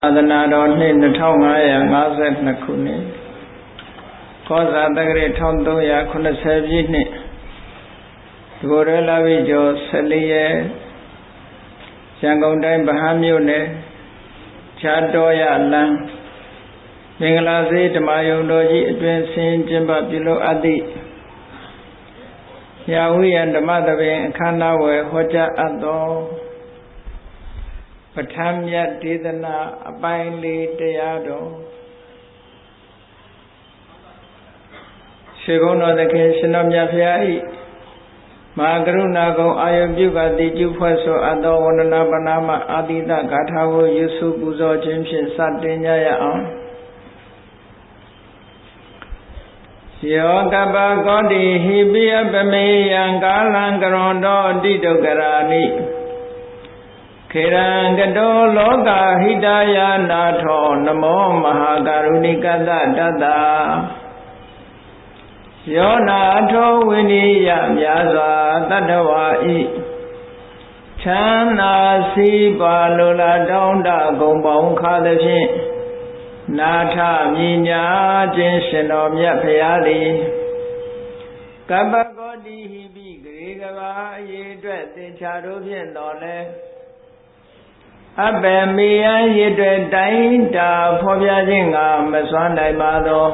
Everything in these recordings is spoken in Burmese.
သာသနာတော်နှစ်2552ခုနှစ်ကောဇာတက္ကရာ1380ပြည့်နှစ်ဒီကိုယ်ရလာပြီကျော်14ရက်ရန်ကုန်တိုင်းဗဟန်းမြို့နယ်ခြားတော်ရလမ်းမင်္ဂလာစေဓမ္မယုံတော်ကြီးအတွင်ဆင်းကျင်းပပြုလုပ်အပ်သည့်ရာဝိယံဓမ္မသဘင်အခမ်းအနားဝယ်ဟောကြားအပ်သောပဋ္ဌာန်းမြတ်ဒေသနာအပိုင်းလေးတရားတော်ရှင်ဘုန်းတော်သခင်ရှင်တော်မြတ်ဖျား၏မဟာကရုဏာကုံအာယုပြုကတိကျဖွဲ့ဆိုအပ်သောဝန္ဒနာပနာမအာတိတဂါထာကိုရွတ်ဆိုပူဇော်ခြင်းဖြင့်စတင်ကြရအောင်ယောကပကောတိဟိပိယပမေယံကာလံကရွန်တော်တိတုကရာနိခေရံကတောလောကဟိတယာနာထောနမောမဟာကရုဏိကတတတ္တယောနာထောဝိနိယမြာစွာတတ္တဝါဤချမ်းသာစီးပါလိုလားတောင်းတဂုံပေါင်းခါသဖြင့်နာထမြညာခြင်းရှင်တော်မြတ်ဖရာသည်ကပ္ပကောတိဟိပိဂရေကဘာအရေးအတွက်သင်္ချာတို့ဖြင့်တော်လဲအဘယ်မေယံရည်တွေတိုင်းတာဖော်ပြခြင်းကမစွမ်းနိုင်ပါသော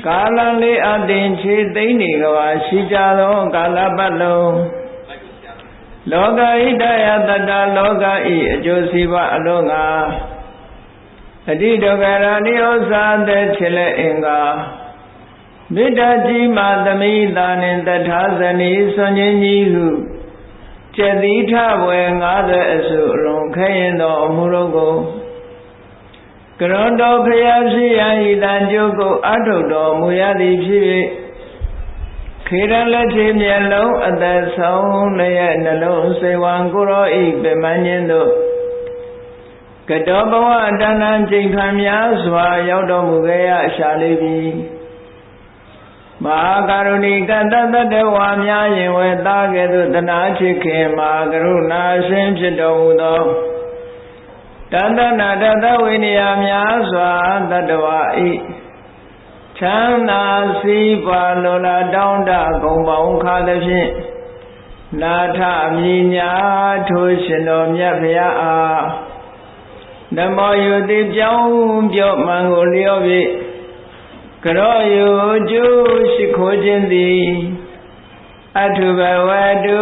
ကာလလေးအတင်ခြေသိမ့်နေကဘာရှိကြသောကာလပတ်လုံးလောကဣတယတတ္တလောကဤအကျိုးစီးပွားအလုံးငါအတိဒုက္ခရာနိဩဇာတဲ့ဖြစ်လက်အင်္ဂါမေတ္တာကြီးမှသမိတာနှင့်တထာဇနီဆွန်ခြင်းကြီးဟုကျက်တိထဝယ်50အစုအလုံးခဲရင်သောအမှုတို့ကိုကရွန်တော်ဖရာဖြစ်ရန်ဤတန်ကျုပ်ကိုအထုတ်တော်မူရသည်ဖြစ်၍ခေရလက်ချေမျက်လုံးအသက်ဆုံးလည်းနှလုံးစေဝံကိုရောဤပြမန်းခြင်းတို့ကတောဘဝတဏ္ဍကျိန်ခံများစွာရောက်တော်မူခဲ့ရရှာလေးပြီမဟာကရုဏီကတတတဝါများရင်ဝဲသားကဲ့သို့တနာချစ်ခင်မဟာကရုဏာရှင်ဖြစ်တော်မူသောတတနာတတဝိနည်းများစွာတတဝါဤချမ်းသာစီးပါလိုလားတောင်းတဂုံပေါင်းခါသဖြင့်နာထမြညာထိုးရှင်တော်မြတ်ဖရာအားနမောယုတိပြောင်းပြောမှန်ကိုလျော့ပြီးကရောယုကျိုးရှိခိုးခြင်းသည်အထုဘဝတု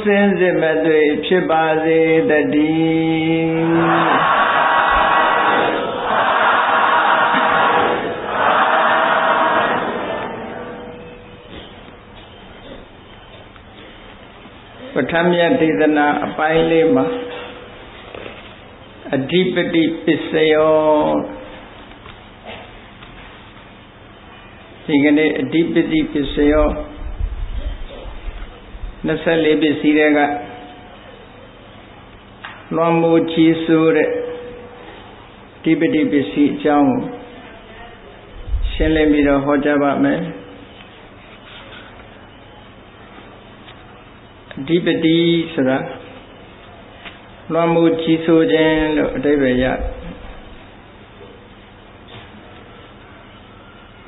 စင်စစ်မသွေဖြစ်ပါစေတည်းပဋ္ဌာန်းမြတ်ဒေသနာအပိုင်းလေးမှာအဓိပတိပစ္စယောဒီကနေ့အဓိပတိပစ္စယော24ပစ္စည်းတွေကလွန်မိုးချီးဆိုးတဲ့အဓိပတိပစ္စည်းအကြောင်းကိုရှင်းလင်းပြီးတော့ဟောကြားပါမယ်အဓိပတိဆိုတာလွန်မိုးကြီးဆိုးခြင်းလို့အဓိပ္ပာယ်ရ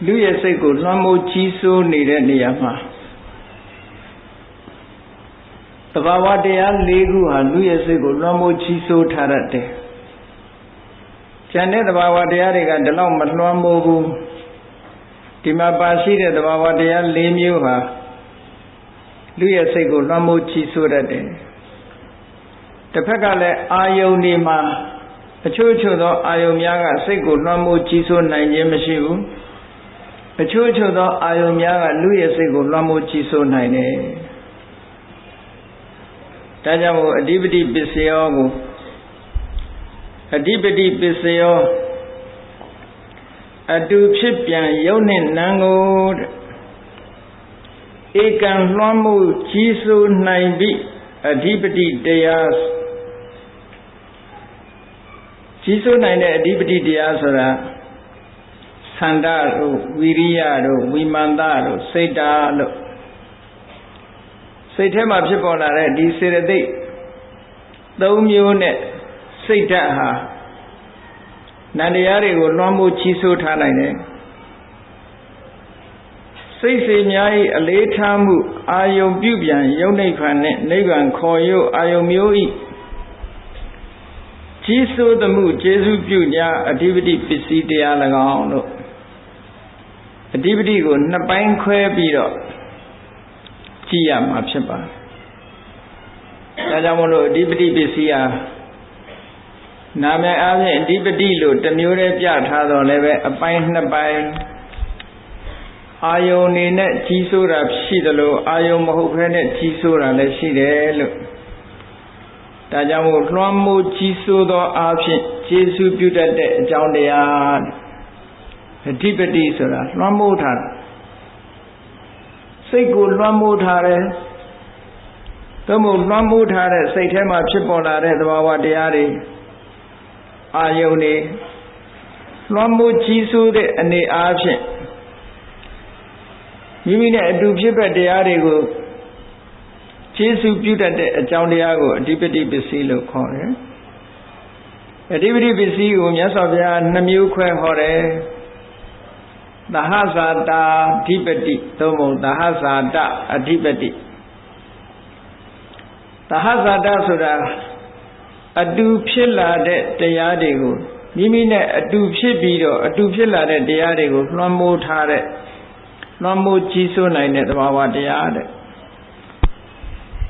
လူရဲ့စိတ်ကိုလွန်မိုးကြီးဆိုးနေတဲ့နေရာမှာသဘာဝတရား၄ခုဟာလူရဲ့စိတ်ကိုလွန်မိုးကြီးဆိုးထားတယ်။ကျန်တဲ့သဘာဝတရားတွေကဒီလောက်မလွန်မိုးဘူး။ဒီမှာပါရှိတဲ့သဘာဝတရား၄မျိုးဟာလူရဲ့စိတ်ကိုလွန်မိုးကြီးဆိုးတတ်တယ်။တစ်ဖက်ကလည်းအာယုန်ဒီမှာအချို့သောအာယုန်များကစိတ်ကိုလွှမ်းမိုးကြီးစိုးနိုင်ခြင်းမရှိဘူးအချို့သောအာယုန်များကလူရဲ့စိတ်ကိုလွှမ်းမိုးကြီးစိုးနိုင်တယ်ဒါကြောင့်မို့အဓိပတိပစ္စယောကိုအဓိပတိပစ္စယောအတူဖြစ်ပြန်ရုပ်နှင့်နာမ်ကိုဧကံလွှမ်းမိုးကြီးစိုးနိုင်ပြီးအဓိပတိတရားကြီးစိုးနိုင်တဲ့အဓိပတိတရားဆိုတာသန္တာတို့ဝိရိယတို့ဝိမာန်တတို့စိတ်တာလို့စိတ်ထဲမှာဖြစ်ပေါ်လာတဲ့ဒီစေတသိက်၃မျိုးနဲ့စိတ်ဓာတ်ဟာ နန္တရားတွေကိုလွှမ်းမိုးကြီးစိုးထားနိုင်တယ်စိတ်စေများ၏အလေးထားမှုအာယုံပြုပြန်ယုံနိဗ္ဗာန်နှင့်နိဗ္ဗာန်ခေါ်ရုပ်အာယုံမျိုး၏ကြီးစိုးသမှုကျေစုပြုညာအဓိပတိပစ္စည်းတရား၎င်းလို့အဓိပတိကိုနှစ်ပိုင်းခွဲပြီးတော့ကြည့်ရမှာဖြစ်ပါတယ်ဒါကြောင့်မို့လို့အဓိပတိပစ္စည်းဟာနာမည်အားဖြင့်အဓိပတိလို့တစ်မျိုးတည်းပြထားတော့လည်းပဲအပိုင်းနှစ်ပိုင်းအာယုန်နေနဲ့ကြီးစိုးတာရှိသလိုအာယုန်မဟုတ်ဘဲနဲ့ကြီးစိုးတာလည်းရှိတယ်လို့ဒါကြောင့်မို့လွှမ်းမိုးကြီးစိုးသောအားဖြင့်ကျေစုပြုတတ်တဲ့အကြောင်းတရားအဓိပတိဆိုတာလွှမ်းမိုးထားစိတ်ကိုလွှမ်းမိုးထားတယ်သို့မဟုတ်လွှမ်းမိုးထားတဲ့စိတ်ထဲမှာဖြစ်ပေါ်လာတဲ့သဘာဝတရားတွေအာယုန်တွေလွှမ်းမိုးကြီးစိုးတဲ့အနေအားဖြင့်မိမိနဲ့အတူဖြစ်တဲ့တရားတွေကိုကျေစုပြုတတ်တဲ့အကြောင်းတရားကိုအဓိပတိပစ္စည်းလို့ခေါ်တယ်အဓိပတိပစ္စည်းကိုမြတ်စွာဘုရားနှမျိုးခွဲဟောတယ်သဟဇာတာအဓိပတိသို့မဟုတ်သဟဇာတအဓိပတိသဟဇာတဆိုတာအတူဖြစ်လာတဲ့တရားတွေကိုမိမိနဲ့အတူဖြစ်ပြီးတော့အတူဖြစ်လာတဲ့တရားတွေကိုလွှမ်းမိုးထားတဲ့လွှမ်းမိုးကြီးစိုးနိုင်တဲ့သဘာဝတရားတဲ့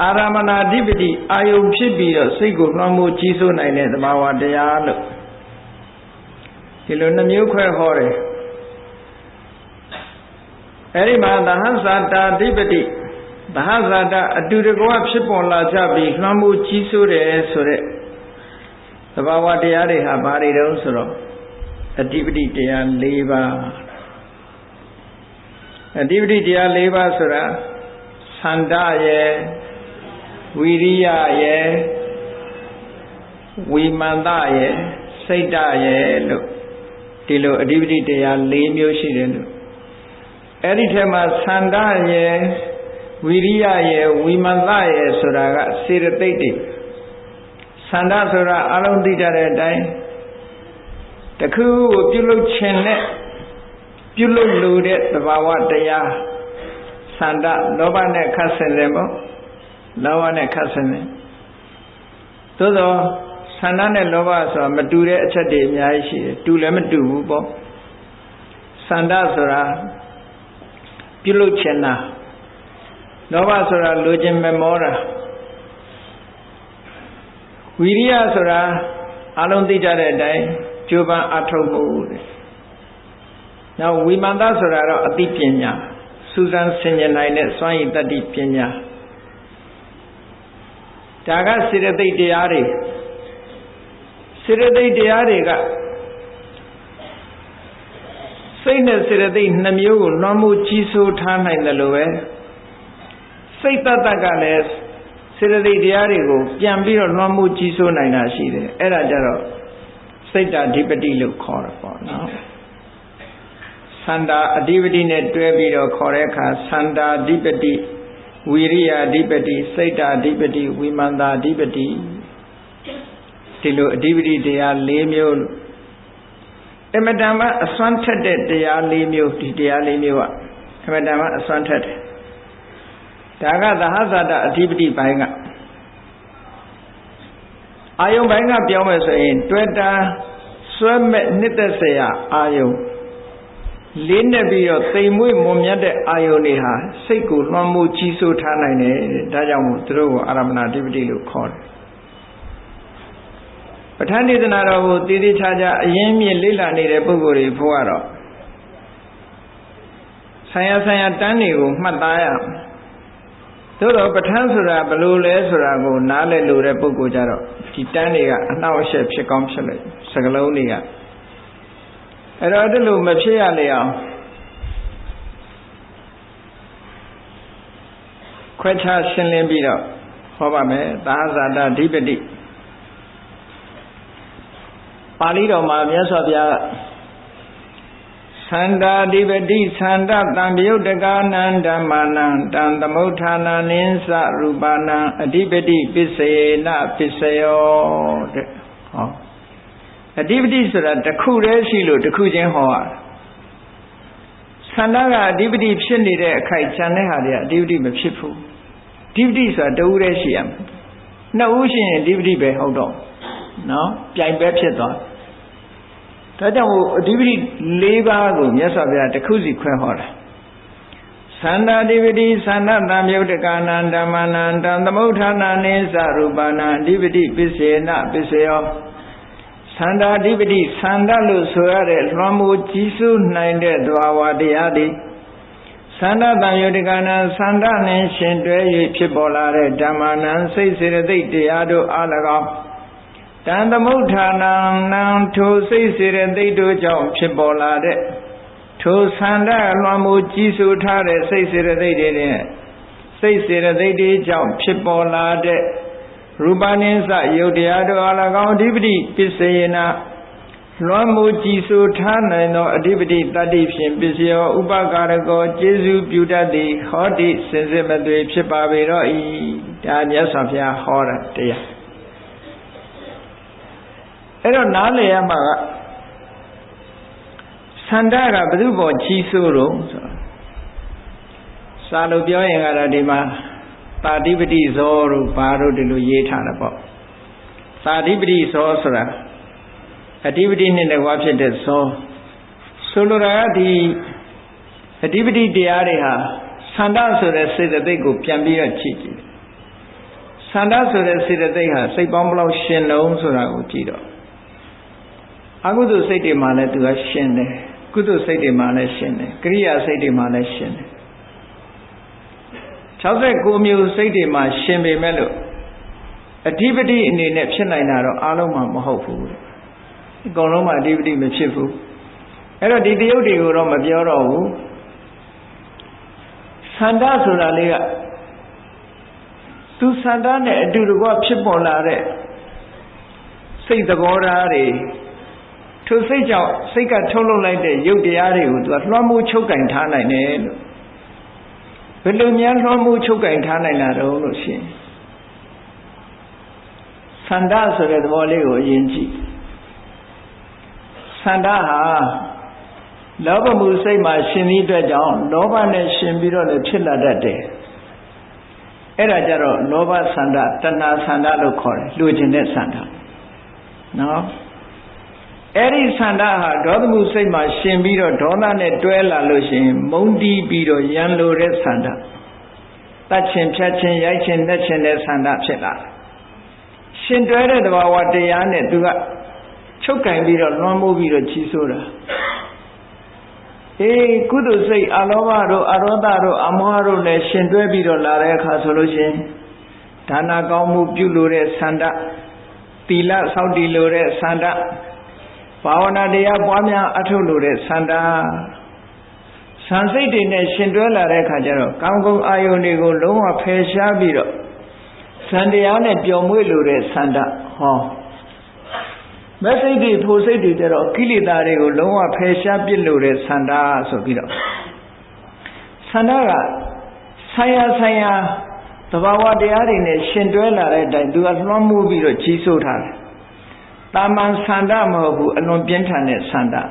အာရမဏအဓိပတိအာယုံဖြစ်ပြီးတော့စိတ်ကိုလွှမ်းမိုးကြီးစိုးနိုင်တဲ့သဘာဝတရားလို့ဒီလိုနှမျိုးခွဲဟောတယ်အဲဒီမှာသဟဇာတာအဓိပတိသဟဇာတာအတူတကွဖြစ်ပေါ်လာကြပြီးလွှမ်းမိုးကြီးစိုးတယ်ဆိုတဲ့သဘာဝတရားတွေဟာဘာတွေတုံးဆိုတော့အဓိပတိတရား၄ပါးအဓိပတိတရား၄ပါးဆိုတာသန္တာရဲ့ဝိရိယရဲ့ဝိမန္တရဲ့စိတ်ဓာတ်ရဲ့လို့ဒီလိုအဓိပတိတရား၄မျိုးရှိတယ်လို့အဲ့ဒီထဲမှာသန္တာရဲ့ဝိရိယရဲ့ဝိမန္တရဲ့ဆိုတာကစေတသိက်တွေသန္တာဆိုတာအလုံးသိကြတဲ့အတိုင်းတခုကိုပြုလုပ်ခြင်းနဲ့ပြုလုပ်လို့တဲ့သဘာဝတရားသန္တာလောဘနဲ့ခတ်ဆင်တယ်ပေါ့လောဘနဲ့ခတ်ဆင်တယ်သို့သောသန္တာနဲ့လောဘဆိုတာမတူတဲ့အချက်တွေအများကြီးရှိတယ်တူလည်းမတူဘူးပေါ့သန္တာဆိုတာပြုလုပ်ခြင်းနာလောဘဆိုတာလိုချင်မမောတာဝိရိယဆိုတာအလုံးသိကြတဲ့အတိုင်းကြိုးပမ်းအထောက်မှုတဲ့နောက်ဝိမာန်တဆိုတာတော့အသိပညာစူးစမ်းဆင်ခြင်နိုင်တဲ့စွမ်းရည်တတ္တိပညာဒါကစေတသိက်တရားတွေစေတသိက်တရားတွေကစိတ်နဲ့စေတသိက်နှမျိုးကိုလွှမ်းမိုးကြီးစိုးထားနိုင်တယ်လို့ပဲစိတ်တတ္တကလည်းစေတသိက်တရားတွေကိုပြန်ပြီးတော့လွှမ်းမိုးကြီးစိုးနိုင်တာရှိတယ်အဲ့ဒါကြတော့စိတ်ဓာဓိပတိလို့ခေါ်တာပေါ့နော်သန္တာအဓိပတိနဲ့တွဲပြီးတော့ခေါ်တဲ့အခါသန္တာအဓိပတိဝိရိယအဓိပတိစိတ်ဓာအဓိပတိဝိမန္တာအဓိပတိဒီလိုအဓိပတိတရား၄မျိုးလို့အမတန်မှအစွမ်းထက်တဲ့တရား၄မျိုးဒီတရား၄မျိုးကအမတန်မှအစွမ်းထက်တယ်ဒါကသဟဇာတအဓိပတိပိုင်းကအာယုံပိုင်းကပြောမယ်ဆိုရင်တွေ့တာဆွဲမဲ့နှစ်သက်စရာအာယုံလေးနဲ့ပြီးတော့သိမ်မွေ့မွန်မြတ်တဲ့အာယုန်တွေဟာစိတ်ကိုလွှမ်းမိုးကြီးစိုးထားနိုင်တယ်ဒါကြောင့်မို့သူတို့ကိုအာရမဏအဓိပတိလို့ခေါ်တယ်ပဋ္ဌာန်းဒေသနာတော်ကိုတည်တည်ချာချာအရင်မြင့်လေ့လာနေတဲ့ပုဂ္ဂိုလ်တွေဖို့ကတော့ဆိုင်ရာတန်းတွေကိုမှတ်သားရသို့တော့ပဋ္ဌာန်းဆိုတာဘယ်လိုလဲဆိုတာကိုနားလည်လို့တဲ့ပုဂ္ဂိုလ်ကြတော့ဒီတန်းတွေကအနှောက်အယှက်ဖြစ်ကောင်းဖြစ်လိုက်စကလုံးတွေကအဲ့တော့အဲ့လိုမဖြစ်ရလေအောင်ခွဲခြားရှင်းလင်းပြီးတော့ဟောပါမယ်သာဇာတဓိပတိပါဠိတော်မှာမြတ်စွာဘုရားသန္တာဓိပတိသန္တတံပယုတ်တကာနံဓမ္မာနံတံသမုဋ္ဌာနာနိသရူပနာအဓိပတိပစ္စေနပစ္စယောတဲ့ဟော အဓိပတိဆိုတာတစ်ခုတည်းရှိလို့တစ်ခုချင်းဟောရဆန္ဒကအဓိပတိဖြစ်နေတဲ့အခိုက်ဉာဏ်တဲ့ဟာတွေကအဓိပတိမဖြစ်ဘူးအဓိပတိဆိုတာတစ်ဦးတည်းရှိရမယ်နှစ်ဦးရှိရင်အဓိပတိပဲဟုတ်တော့နော်ပြိုင်ပဲဖြစ်သွားဒါကြောင့်အဓိပတိ၄ပါးကိုမြတ်စွာဘုရားတစ်ခုစီခွဲဟောတာသန္တာဓိပတိသန္တတံမြုတ်တကာနံဓမ္မနံတံသမုဋ္ဌာနာနိသရူပနာအဓိပတိပစ္စေနပစ္စယောသန္တာဓိပတိသန္တလို့ဆိုရတဲ့လွှမ်းမိုးကြီးစိုးနိုင်တဲ့သဘာဝတရားသည်သန္တတံမြုတ်တကာနံသန္တနှင့်ရှင်တွဲ၍ဖြစ်ပေါ်လာတဲ့ဓမ္မနံစိတ်စေတသိက်တရားတို့အား၎င်းတံသမုဋ္ဌာနာနံထိုစိတ်စေတသိက်တို့ကြောင့်ဖြစ်ပေါ်လာတဲ့ထိုသန္တာလွှမ်းမိုးကြီးစိုးထားတဲ့စိတ်စေတသိက်တွေနဲ့စိတ်စေတသိက်တွေကြောင့်ဖြစ်ပေါ်လာတဲ့ရူပနိစ္စယုတ်တရားတို့အား၎င်းအဓိပတိပစ္စယေနလွှမ်းမိုးကြီးစိုးထားနိုင်သောအဓိပတိတတ္တိဖြင့်ပစ္စယောဥပကာရကောကျေစုပြုတတ်သည်ဟောတိစင်စစ်မသွေဖြစ်ပါပေတော့ဤဒါမြတ်စွာဘုရားဟောတာတရားအဲ့တော့နားလည်ရမှာကသန္တာကဘု து ဘောကြီးစိုးတော့ဆိုစာလို့ပြောရင်ကတော့ဒီမှာပါတိပတိဇောတို့ဘာတို့ဒီလိုရေးထားတာပေါ့ပါတိပတိဇောဆိုတာအဓိပတိနဲ့တကွာဖြစ်တဲ့ဇောဆိုလိုတာကဒီအဓိပတိတရားတွေဟာသန္တာဆိုတဲ့စေတသိက်ကိုပြန်ပြီးတော့ကြည့်ကြည့်သန္တာဆိုတဲ့စေတသိက်ဟာစိတ်ပေါင်းဘယ်လောက်ရှင်လုံးဆိုတာကိုကြည့်တော့အကုသိုလ်စိတ်တွေမှာလည်းသူကရှင်တယ်ကုသိုလ်စိတ်တွေမှာလည်းရှင်တယ်ကရိယာစိတ်တွေမှာလည်းရှင်တယ်69မျိုးစိတ်တွေမှာရှင်ပေမဲ့လို့အဓိပတိအနေနဲ့ဖြစ်နိုင်တာတော့အားလုံးမှာမဟုတ်ဘူးအကုန်လုံးမှာအဓိပတိမဖြစ်ဘူးအဲ့တော့ဒီတယုတ်တွေကိုတော့မပြောတော့ဘူးသန္တာဆိုတာလေးကသူသန္တာနဲ့အတူတကွဖြစ်ပေါ်လာတဲ့စိတ်သဘောထားတွေထိုစိတ်ကြောင့်စိတ်ကထုတ်လုပ်လိုက်တဲ့ရုပ်တရားတွေကိုသူကလွှမ်းမိုးချုပ်ကင်ထားနိုင်တယ်လို့ဘယ်လိုများလွှမ်းမိုးချုပ်ကင်ထားနိုင်တာတော့လို့ရှိရင်သန္တာဆိုတဲ့သဘောလေးကိုအရင်ကြည့်သန္တာဟာလောဘမှုစိတ်မှာရှင်ပြီးအတွက်ကြောင့်လောဘနဲ့ရှင်ပြီးတော့လည်းဖြစ်လာတတ်တယ်အဲ့ဒါကြတော့လောဘသန္တာတဏှာသန္တာလို့ခေါ်တယ်လူကျင်တဲ့သန္တာနော်အဲ့ဒီသန္တာဟာဒေါသမှုစိတ်မှာရှင်ပြီးတော့ဒေါသနဲ့တွဲလာလို့ရှိရင်မုန်းတီးပြီးတော့ရန်လိုတဲ့သန္တာတတ်ခြင်းဖြတ်ခြင်းရိုက်ခြင်းနှက်ခြင်းတဲ့သန္တာဖြစ်လာရှင်တွဲတဲ့သဘာဝတရားနဲ့သူကချုပ်ကင်ပြီးတော့လွှမ်းမိုးပြီးတော့ကြီးစိုးတာကုသိုလ်စိတ်အလောဘတို့အရောဒတို့အမောဟတို့နဲ့ရှင်တွဲပြီးတော့လာတဲ့အခါဆိုလို့ရှိရင်ဒါနကောင်းမှုပြုလို့တဲ့သန္တာသီလစောင့်တည်လို့တဲ့သန္တာဘာဝနာတရားပွားများအထုတ်လို့တဲ့သန္တာဆံစိတ်တွေနဲ့ရှင်တွဲလာတဲ့အခါကျတော့ကောင်းကောင်းအာယုန်တွေကိုလုံးဝဖယ်ရှားပြီးတော့သံတရားနဲ့ပျော်မွေ့လို့တဲ့သန္တာဟောမစိတ်တွေဖို့စိတ်တွေကျတော့ကိလေသာတွေကိုလုံးဝဖယ်ရှားပစ်လို့တဲ့သန္တာဆိုပြီးတော့သန္တာကဆိုင်ရာသဘာဝတရားတွေနဲ့ရှင်တွဲလာတဲ့အတိုင်းသူကလွှမ်းမိုးပြီးတော့ကြီးစိုးထားတယ်တာမန်သန္တာမဟုတ်ဘူးအလွန်ပြင်းထန်တဲ့သန္တာ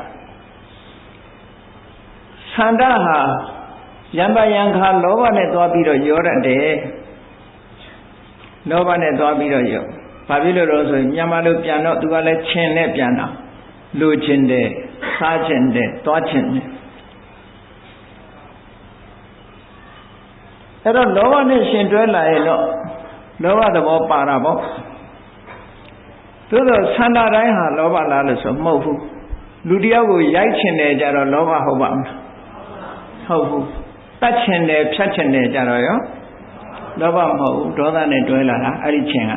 သန္တာဟာယံပယံခါလောဘနဲ့သွားပြီးတော့ရောတတ်တယ်လောဘနဲ့သွားပြီးတော့ရောဘာဖြစ်လို့လဲဆိုရင်မြန်မာလိုပြန်တော့သူကလည်းချင်းနဲ့ပြန်တော့လိုချင်တယ်စားချင်တယ်သွားချင်တယ်အဲ့တော့လောဘနဲ့ရှင်တွဲလာရင်တော့လောဘသဘောပါတာပေါ့သို့သောသန္တာတိုင်းဟာလောဘလားလို့ဆိုမဟုတ်ဘူးလူတယောက်ကိုရိုက်ချင်တယ်ကြတော့လောဘဟုတ်ပါမလားဟုတ်ဘူးတတ်ချင်တယ်ဖြတ်ချင်တယ်ကြတော့ရောလောဘမဟုတ်ဘူးဒေါသနဲ့တွဲလာတာအဲ့ဒီချင်းက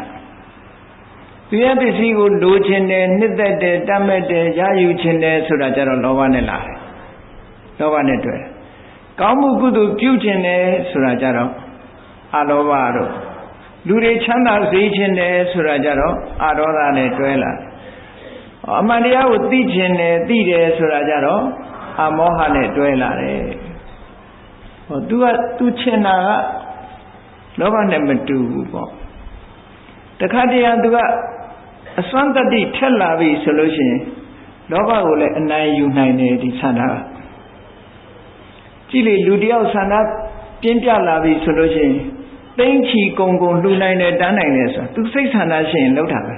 သူရဲ့ပစ္စည်းကိုလိုချင်တယ်နှစ်သက်တယ်တတ်မဲ့တယ်ရယူချင်တယ်ဆိုတာကြတော့လောဘနဲ့လာတယ်လောဘနဲ့တွဲကောင်းမှုကုသိုလ်ပြုချင်တယ်ဆိုတာကြတော့အလောဘတို့လူတွေချမ်းသာစေခြင်းတယ်ဆိုတာကြတော့အာဒေါသနဲ့တွဲလာအမှန်တရားကိုသိခြင်းတယ်သိတယ်ဆိုတာကြတော့အမောဟနဲ့တွဲလာတယ်ဟောသူချင်တာကလောဘနဲ့မတူဘူးပေါ့တခါတည်းသူက အစွမ်းတတ္တိထက်လာပြီဆိုလို့ရှိရင်လောဘကိုလည်းအနိုင်ယူနိုင်တယ်ဒီဆန္ဒကကြည့်လေလူတယောက်ဆန္ဒပြင်းပြလာပြီဆိုလို့ရှိရင်သိမ့်ချီကုံလှူနိုင်တယ်တန်းနိုင်တယ်ဆိုတာသူစိတ်ဆန္ဒရှိရင်လောက်တာပဲ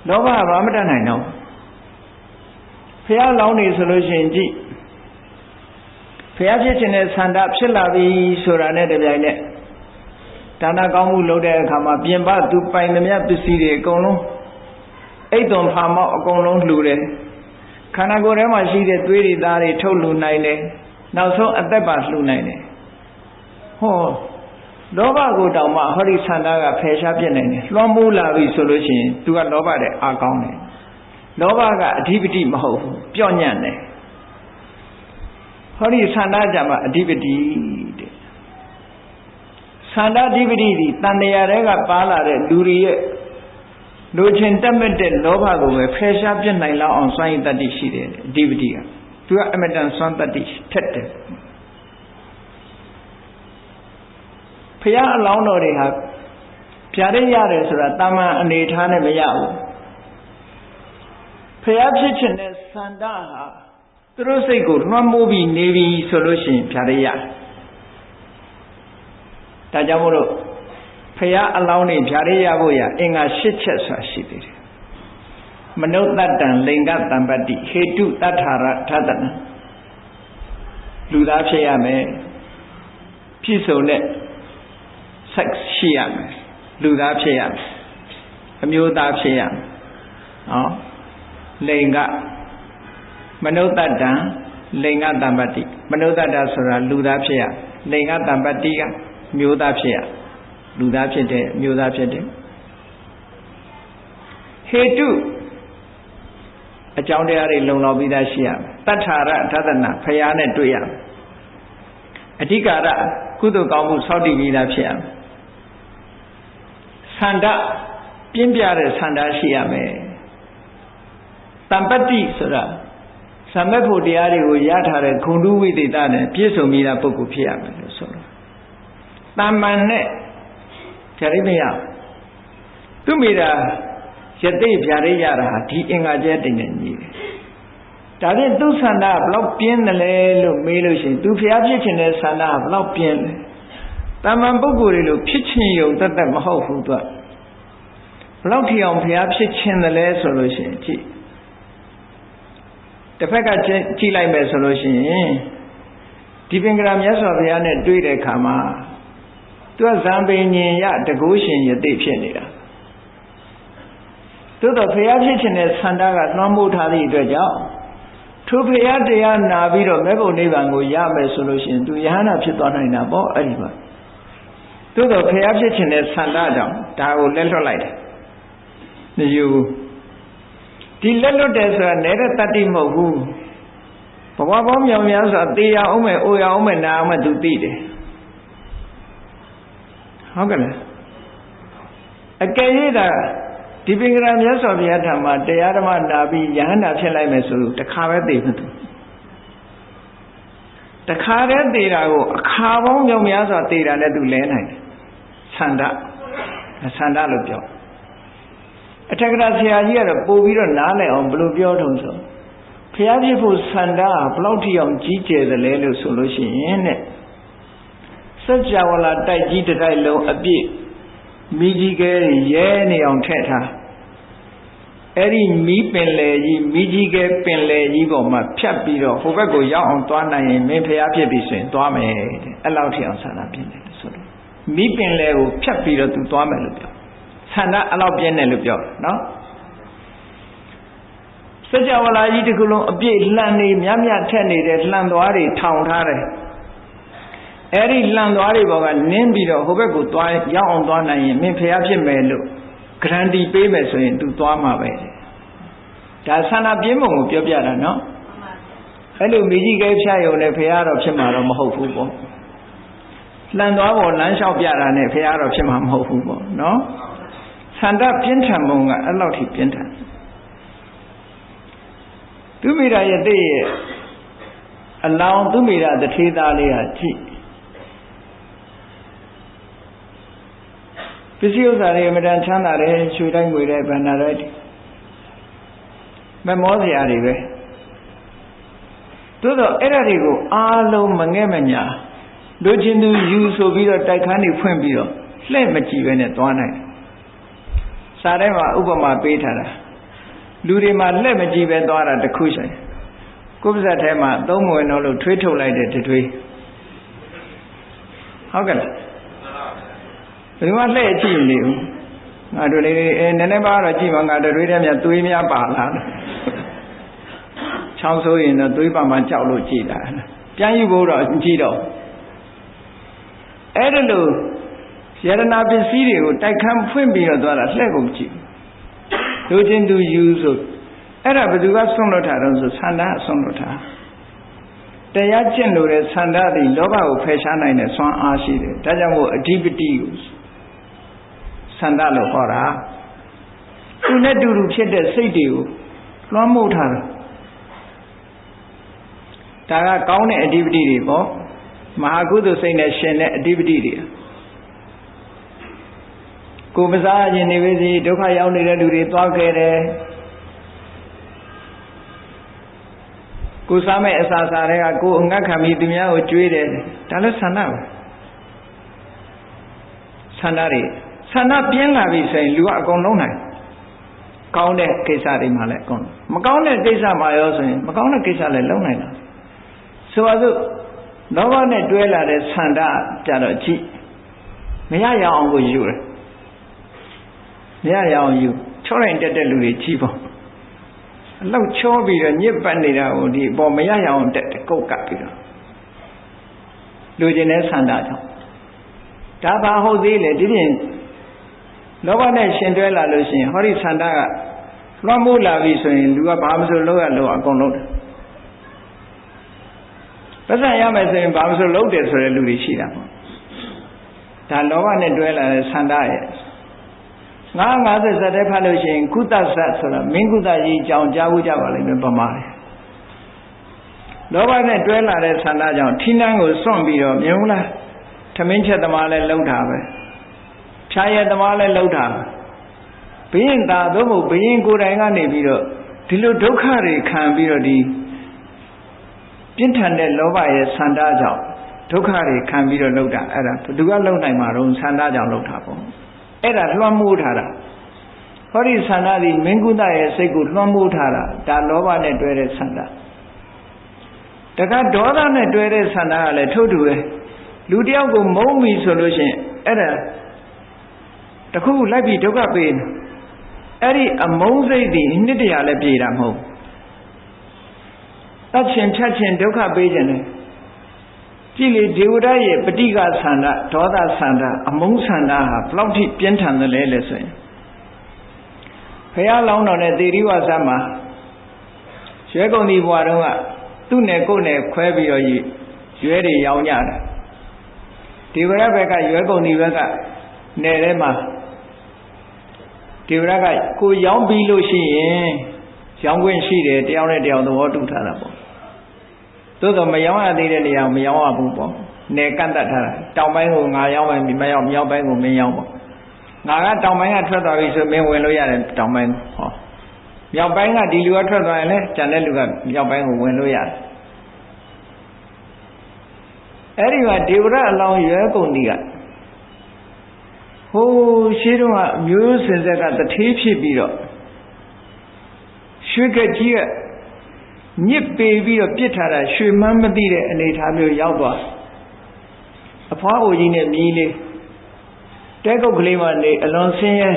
လောဘကဘာမှတတ်နိုင်တော့ဘုရားလောင်းနေဆိုလို့ရှိရင်ကြည့်ဘုရားဖြစ်ခြင်းနဲ့ဆန္ဒဖြစ်လာပြီဆိုတာနဲ့တပြိုင်နက်ဒါနကောင်းမှုလုပ်တဲ့အခါမှာပြင်ပသူပိုင်သမျှပစ္စည်းတွေအကုန်လုံးအိတ်သွန်ဖာမောက်အကုန်လုံးလှူတယ်ခန္ဓာကိုယ်ထဲမှာရှိတဲ့သွေးတွေသားတွေထုတ်လှူနိုင်တယ်နောက်ဆုံးအသက်ပါလှူနိုင်တယ်ဟောလောဘကိုတောင်မှဟောဒီဆန္ဒကဖယ်ရှားပြစ်နိုင်တယ်လွှမ်းမိုးလာပြီဆိုလို့ရှိရင် तू ကလောဘတဲ့အာကောင်းတယ်လောဘကအဓိပတိမဟုတ်ဘူးပြော့ညံ့တယ်ဟောဒီဆန္ဒကြမှာအဓိပတိတဲ့ဆန္ဒအဓိပတိဒီတန်တရားတွေကပါလာတဲ့လူတွေရဲ့လူချင်းတက်မဲ့တဲ့လောဘကိုပဲဖယ်ရှားပြစ်နိုင်လောက်အောင်စွမ်းရည်တတ္တိရှိတယ်အဓိပတိက तू ကအမတန်စွမ်းတတ္တိထက်တယ်ဘုရားအလောင်းတော်တွေဟာဖြာရရတယ်ဆိုတာတာမန်အနေထားနဲ့မရဘူးဘုရားဖြစ်ခြင်းနဲ့စန္ဒဟာသူတို့စိတ်ကိုလွှမ်းမိုးပြီးနေပြီဆိုလို့ရှိရင်ဖြာရရတယ်ဒါကြောင့်မို့လို့ဘုရားအလောင်းတွေဖြာရဖို့ရအင်္ဂါ၈ချက်ဆိုတာရှိသေးတယ်မနုဿတ္တံလိင်္ဂတံပတ္တိဟေတုတတ္ထာရထသနလူသားဖြစ်ရမယ်ပြည့်စုံတဲ့ဆက်ရှိရမယ်လူသားဖြစ်ရမယ်အမျိုးသားဖြစ်ရမယ်နော်လိင်္ဂမနုဿတ္တံလိင်္ဂတံပတ္တိမနုဿတ္တဆိုတာလူသားဖြစ်ရလိင်္ဂတံပတ္တိကမျိုးသားဖြစ်ရလူသားဖြစ်တဲ့မျိုးသားဖြစ်တဲ့ဟေတုအကြောင်းတရားတွေလုံလောက်ပြီးသားရှိရမယ်တတ္ထာရထသနာဖရာနဲ့တွေ့ရမယ်အဓိကရကုသိုလ်ကောင်းမှုစောင့်တည်ပြီးသားဖြစ်ရမယ်ဆန္ဒပြင်းပြတဲ့ဆန္ဒရှိရမယ်တမ္ပတ္တိဆိုတာသမ္မဖို့တရားတွေကိုရထားတဲ့ဂုဏ်တုဝိသေသနဲ့ပြည့်စုံပြီးသားပုဂ္ဂိုလ်ဖြစ်ရမယ်လို့ဆိုတော့တမ္မန်နဲ့ဖြာရိမရသူမိတာယသိဖြာရိရတာဒီအင်္ဂါကျဲတင်နေညီတယ်ဒါဖြင့်သူဆန္ဒဘလောက်ပြင်းတယ်လဲလို့မေးလို့ရှိရင်သူဖျားဖြစ်ခြင်းတဲ့ဆန္ဒဘလောက်ပြင်းလဲတမ္မန်ပုဂ္ဂိုလ်တွေလို့ဖြစ်ခြင်းယုံတတ်မဟုတ်ဘူးသူကဘလောက်ထီအောင်ဖျားဖြစ်ခြင်းတယ်လဲဆိုလို့ရှိရင်ကြည့်တစ်ဖက်ကကြည့်လိုက်မယ်ဆိုလို့ရှိရင်ဒီပင်္ဂရာမြတ်စွာဘုရားနဲ့တွေ့တဲ့အခါမှာသူကဇံပင်ညင်ရတကုရှင်ယသိဖြစ်နေတာသို့တော့ဘုရားဖြစ်ခြင်းတဲ့ဆန္ဒကလွှမ်းမိုးထားသည့်အတွက်ကြောင့်ထိုဘုရားတရားနာပြီးတော့မေဖို့နိဗ္ဗာန်ကိုရမယ်ဆိုလို့ရှိရင်သူယဟန္တာဖြစ်သွားနိုင်တာပေါ့အဲ့ဒီမှာသို့တော့ဘုရားဖြစ်ခြင်းတဲ့ဆန္ဒကြောင့်ဒါကိုလက်လွတ်လိုက်တယ်မယူဒီလက်လွတ်တယ်ဆိုတာနေတဲ့တတ္တိမဟုတ်ဘူးဘဝပေါင်းမြောင်များစွာသေရအောင်မယ်အိုရအောင်မယ်နာအောင်မယ်သူသိတယ်ဟုတ်ကဲ့လားအကယ်၍သာဒီပင်္ဂရာမြတ်စွာဘုရားထံမှာတရားဓမ္မနာပြီးယဟန္တာဖြစ်လိုက်မယ်ဆိုလို့တခါပဲသိမှသူတခါတည်းသိတာကိုအခါပေါင်းမြောင်များစွာသိတာနဲ့သူလဲနိုင်တယ်ဆန္ဒလို့ပြောအထက်ကရာဆရာကြီးကတော့ပို့ပြီးတော့နားလည်အောင်ဘယ်လိုပြောထုံးဆိုဘုရားဖြစ်ဖို့ဆန္ဒဘယ်လောက်ထိအောင်ကြီးကျယ်သလဲလို့ဆိုလို့ရှိရင်တဲ့စัจ java လာတိုက်ကြီးတစ်တိုက်လုံးအပြည့်မိကြီးကဲရဲနေအောင်ထည့်ထားအဲ့ဒီမီးပင်လေကြီးမိကြီးကဲပင်လေကြီးပေါ်မှာဖြတ်ပြီးတော့ဟိုဘက်ကိုရောက်အောင်သွားနိုင်ရင်မင်းဖျားဖြစ်ပြီဆိုရင်သွားမယ်တဲ့အဲ့လောက်ထိအောင်ဆန္ဒပြင်းတယ်ဆိုတော့မီးပင်လေကိုဖြတ်ပြီးတော့သူသွားမယ်လို့ပြောဆန္ဒအဲ့လောက်ပြင်းတယ်လို့ပြောနော်စัจ java လာကြီးတစ်ခုလုံးအပြည့်လှန်နေမြတ်မြတ်ထက်နေတဲ့လှန်သွားတွေထောင်ထားတယ်အဲ့ဒီလှန်သွားတွေပေါ်ကနင်းပြီးတော့ဟိုဘက်ကိုသွားရောက်အောင်သွားနိုင်ရင်မင်းဖျားဖြစ်မယ်လို့ဂရန်တီပေးမယ်ဆိုရင် तू သွားမှာပဲဒါဆန္ဒပြင်းပုံကိုပြောပြတာနော်အဲ့လိုမိကြီးကဲဖြတ်ရုံနဲ့ဖျားတော့ဖြစ်မှာတော့မဟုတ်ဘူးပေါ့လှန်သွားပေါ်လမ်းလျှောက်ပြတာနဲ့ဖျားတော့ဖြစ်မှာမဟုတ်ဘူးပေါ့နော်ဆန္ဒပြင်းထန်ပုံကအဲ့လောက်ထိပြင်းထန်သူမိရာရဲ့တဲ့အလောင်းသူမိရာတထေးသားလေးဟာကြည့်ပစ္စည်းဥစ္စာတွေအမှန်တန်ချမ်းသာတယ်ရွှေတိုင်းငွေတိုင်းဗန္ဓာတိုင်း မမောစရာတွေပဲသို့တော့အဲ့ဒါတွေကိုအားလုံးမငဲ့မညာလူချင်းသူယူဆိုပြီးတော့တိုက်ခန်းတွေဖွင့်ပြီးတော့လှည့်မကြည့်ပဲနဲ့သွားနိုင်စာထဲမှာဥပမာပေးထားတာလူတွေမှာလှည့်မကြည့်ပဲသွားတာတခုရှိကိုယ်ပါဇက်ထဲမှာသုံးမဝင်တော့လို့ထွေးထုတ်လိုက်တဲ့ထွေးဟုတ်ကဲ့လားဘယ်မှာလှည့်ကြည့်နေဘူးငါတို့လေးနည်းနည်းပါတော့ကြည့်ပါငါတို့တွေထဲမှာသွေးများပါလားချောင်းဆိုရင်တော့သွေးပါမှကြောက်လို့ကြည့်တာပြန်ယူဖို့တော့ကြည့်တော့အဲ့ဒါလို့ယရနာပစ္စည်းတွေကိုတိုက်ခန်းဖွင့်ပြီးတော့သွားတာလှည့်ကုန်ကြည့်လူချင်းသူယူဆိုအဲ့ဒါဘယ်သူကဆွန့်လွတ်တာတော့ဆိုဆန္ဒဆွန့်လွတ်တာတရားကျင့်လို့တဲ့ဆန္ဒသည်လောဘကိုဖယ်ရှားနိုင်တဲ့ဆွမ်းအားရှိတယ်ဒါကြောင့်မို့အဓိပတိကိုဆန္ဒလို့ခေါ်တာသူနဲ့တူတူဖြစ်တဲ့စိတ်တွေကိုလွှမ်းမိုးထားတာဒါကကောင်းတဲ့အဓိပတိတွေပေါ့မဟာကုသိုလ်စိတ်နဲ့ရှင်တဲ့အဓိပတိတွေကိုယ်ပစားခြင်းနေပါစေဒုက္ခရောက်နေတဲ့လူတွေသွားခဲ့တယ်ကိုယ်စားမဲ့အစာစားတွေကကိုယ်အငတ်ခံပြီးသူများကိုကြွေးတယ်ဒါလည်းဆန္ဒပဲဆန္ဒတွေဆန္ဒပြင်းလာပြီဆိုရင်လူကအကုန်လုံးနိုင်ကောင်းတဲ့ကိစ္စတွေမှလည်းအကုန်မကောင်းတဲ့ကိစ္စမှရောဆိုရင်မကောင်းတဲ့ကိစ္စလည်းလုံးနိုင်တာဆိုပါစို့လောဘနဲ့တွဲလာတဲ့ဆန္ဒကြတော့ကြည့်မရရအောင်ကိုယူတယ်မရရအောင်ယူချောလိုက်တက်တဲ့လူတွေကြည့်ပေါ့အလောက်ချောပြီးတော့ညစ်ပတ်နေတာကိုဒီပေါ်မရရအောင်တက်ကုတ်ကပ်ပြီးတော့လူကျင်တဲ့ဆန္ဒကြောင့်ဒါပါဟုတ်သေးလေဒီပြင်လောဘနဲ့ရှင်တွဲလာလို့ရှိရင်ဟောဒီဆန္ဒကလွှမ်းမိုးလာပြီဆိုရင်လူကဘာမှမဆိုလုပ်ရလို့အကုန်လုံးတယ်ပတ်စံရမယ်ဆိုရင်ဘာမှမဆိုလုပ်တယ်ဆိုတဲ့လူတွေရှိတာပေါ့ဒါလောဘနဲ့တွဲလာတဲ့ဆန္ဒရဲ့50ဇတ်တဲ့ဖတ်လို့ရှိရင်ကုသဇတ်ဆိုတာမင်းကုသကြီးအကြောင်းကြားဖို့ကြပါလိမ့်မယ်ပမာတယ်လောဘနဲ့တွဲလာတဲ့ဆန္ဒကြောင့်ထီးနှန်းကိုစွန့်ပြီးတော့မြင်ဘူးလားထမင်းချက်သမားလည်းလှုပ်တာပဲဖြာရဲသမားလည်းလှုပ်တာဘိရင်သာသို့မဟုတ်ဘိရင်ကိုယ်တိုင်ကနေပြီးတော့ဒီလိုဒုက္ခတွေခံပြီးတော့ဒီပြင်းထန်တဲ့လောဘရဲ့ဆန္ဒကြောင့်ဒုက္ခတွေခံပြီးတော့လှုပ်တာအဲ့ဒါဘယ်သူကလှုပ်နိုင်မှာတော့ဆန္ဒကြောင့်လှုပ်တာပေါ့အဲ့ဒါလွှမ်းမိုးထားတာဟောဒီဆန္ဒသည်မင်းကုသရဲ့စိတ်ကိုလွှမ်းမိုးထားတာဒါလောဘနဲ့တွဲတဲ့ဆန္ဒတခါဒေါသနဲ့တွဲတဲ့ဆန္ဒကလည်းထို့တူပဲလူတယောက်ကိုမုန်းပြီဆိုလို့ရှိရင်အဲ့ဒါတခုလိုက်ပြီးဒုက္ခပေးနေအဲ့ဒီအမုန်းစိတ်ဒီနှစ်တရာလည်းပြေတာမဟုတ်တတ်ချင်းဖြတ်ချင်းဒုက္ခပေးခြင်းလေကြည့်လေဒေဝရရဲ့ပဋိက္ခဆန္ဒဒေါသဆန္ဒအမုန်းဆန္ဒဟာဘလောက်ထိပြင်းထန်တယ်လဲဆိုရင်ဘုရားလောင်းတော်နဲ့သေရိဝါစမှာရွဲကုန်ဒီဘွားတော်ကသူ့နယ်ကိုယ်နယ်ခွဲပြီးတော့ရွဲတွေရောင်းကြတယ်ဒေဝရဘက်ကရွဲကုန်ဒီဘက်ကနယ်ထဲမှာဒေဝရကကိုရောင်းပြီးလို့ရှိရင်ရောင်းခွင့်ရှိတယ်တယောက်နဲ့တယောက်သဘောတူထားတာပေါ့သို့တော့မရောင်းရသေးတဲ့နေရာမရောင်းရဘူးပေါ့နယ်ကန့်တတ်ထားတာတောင်ပိုင်းကိုငါရောင်းမယ်မရောင်းမြောက်ပိုင်းကိုမင်းရောင်းပေါ့ငါကတောင်ပိုင်းကထွက်သွားပြီဆိုမင်းဝင်လို့ရတယ်တောင်ပိုင်းဟောမြောက်ပိုင်းကဒီလူကထွက်သွားရင်လည်းကျန်တဲ့လူကမြောက်ပိုင်းကိုဝင်လို့ရတယ်အဲ့ဒီမှာဒေဝရအလောင်းရွယ်ကုန်ဒီကဟိုးရှင်းတော့အမျိုးစင်ဆက်ကတထေးဖြစ်ပြီးတော့ရွှေကကြီးကညစ်ပေပြီးတော့ပြစ်ထားတာရွှေမှန်းမသိတဲ့အနေအထားမျိုးရောက်သွားအဖွားအိုကြီးနဲ့မြီးလေးတဲကုတ်ကလေးမှနေအလွန်ဆင်းရဲ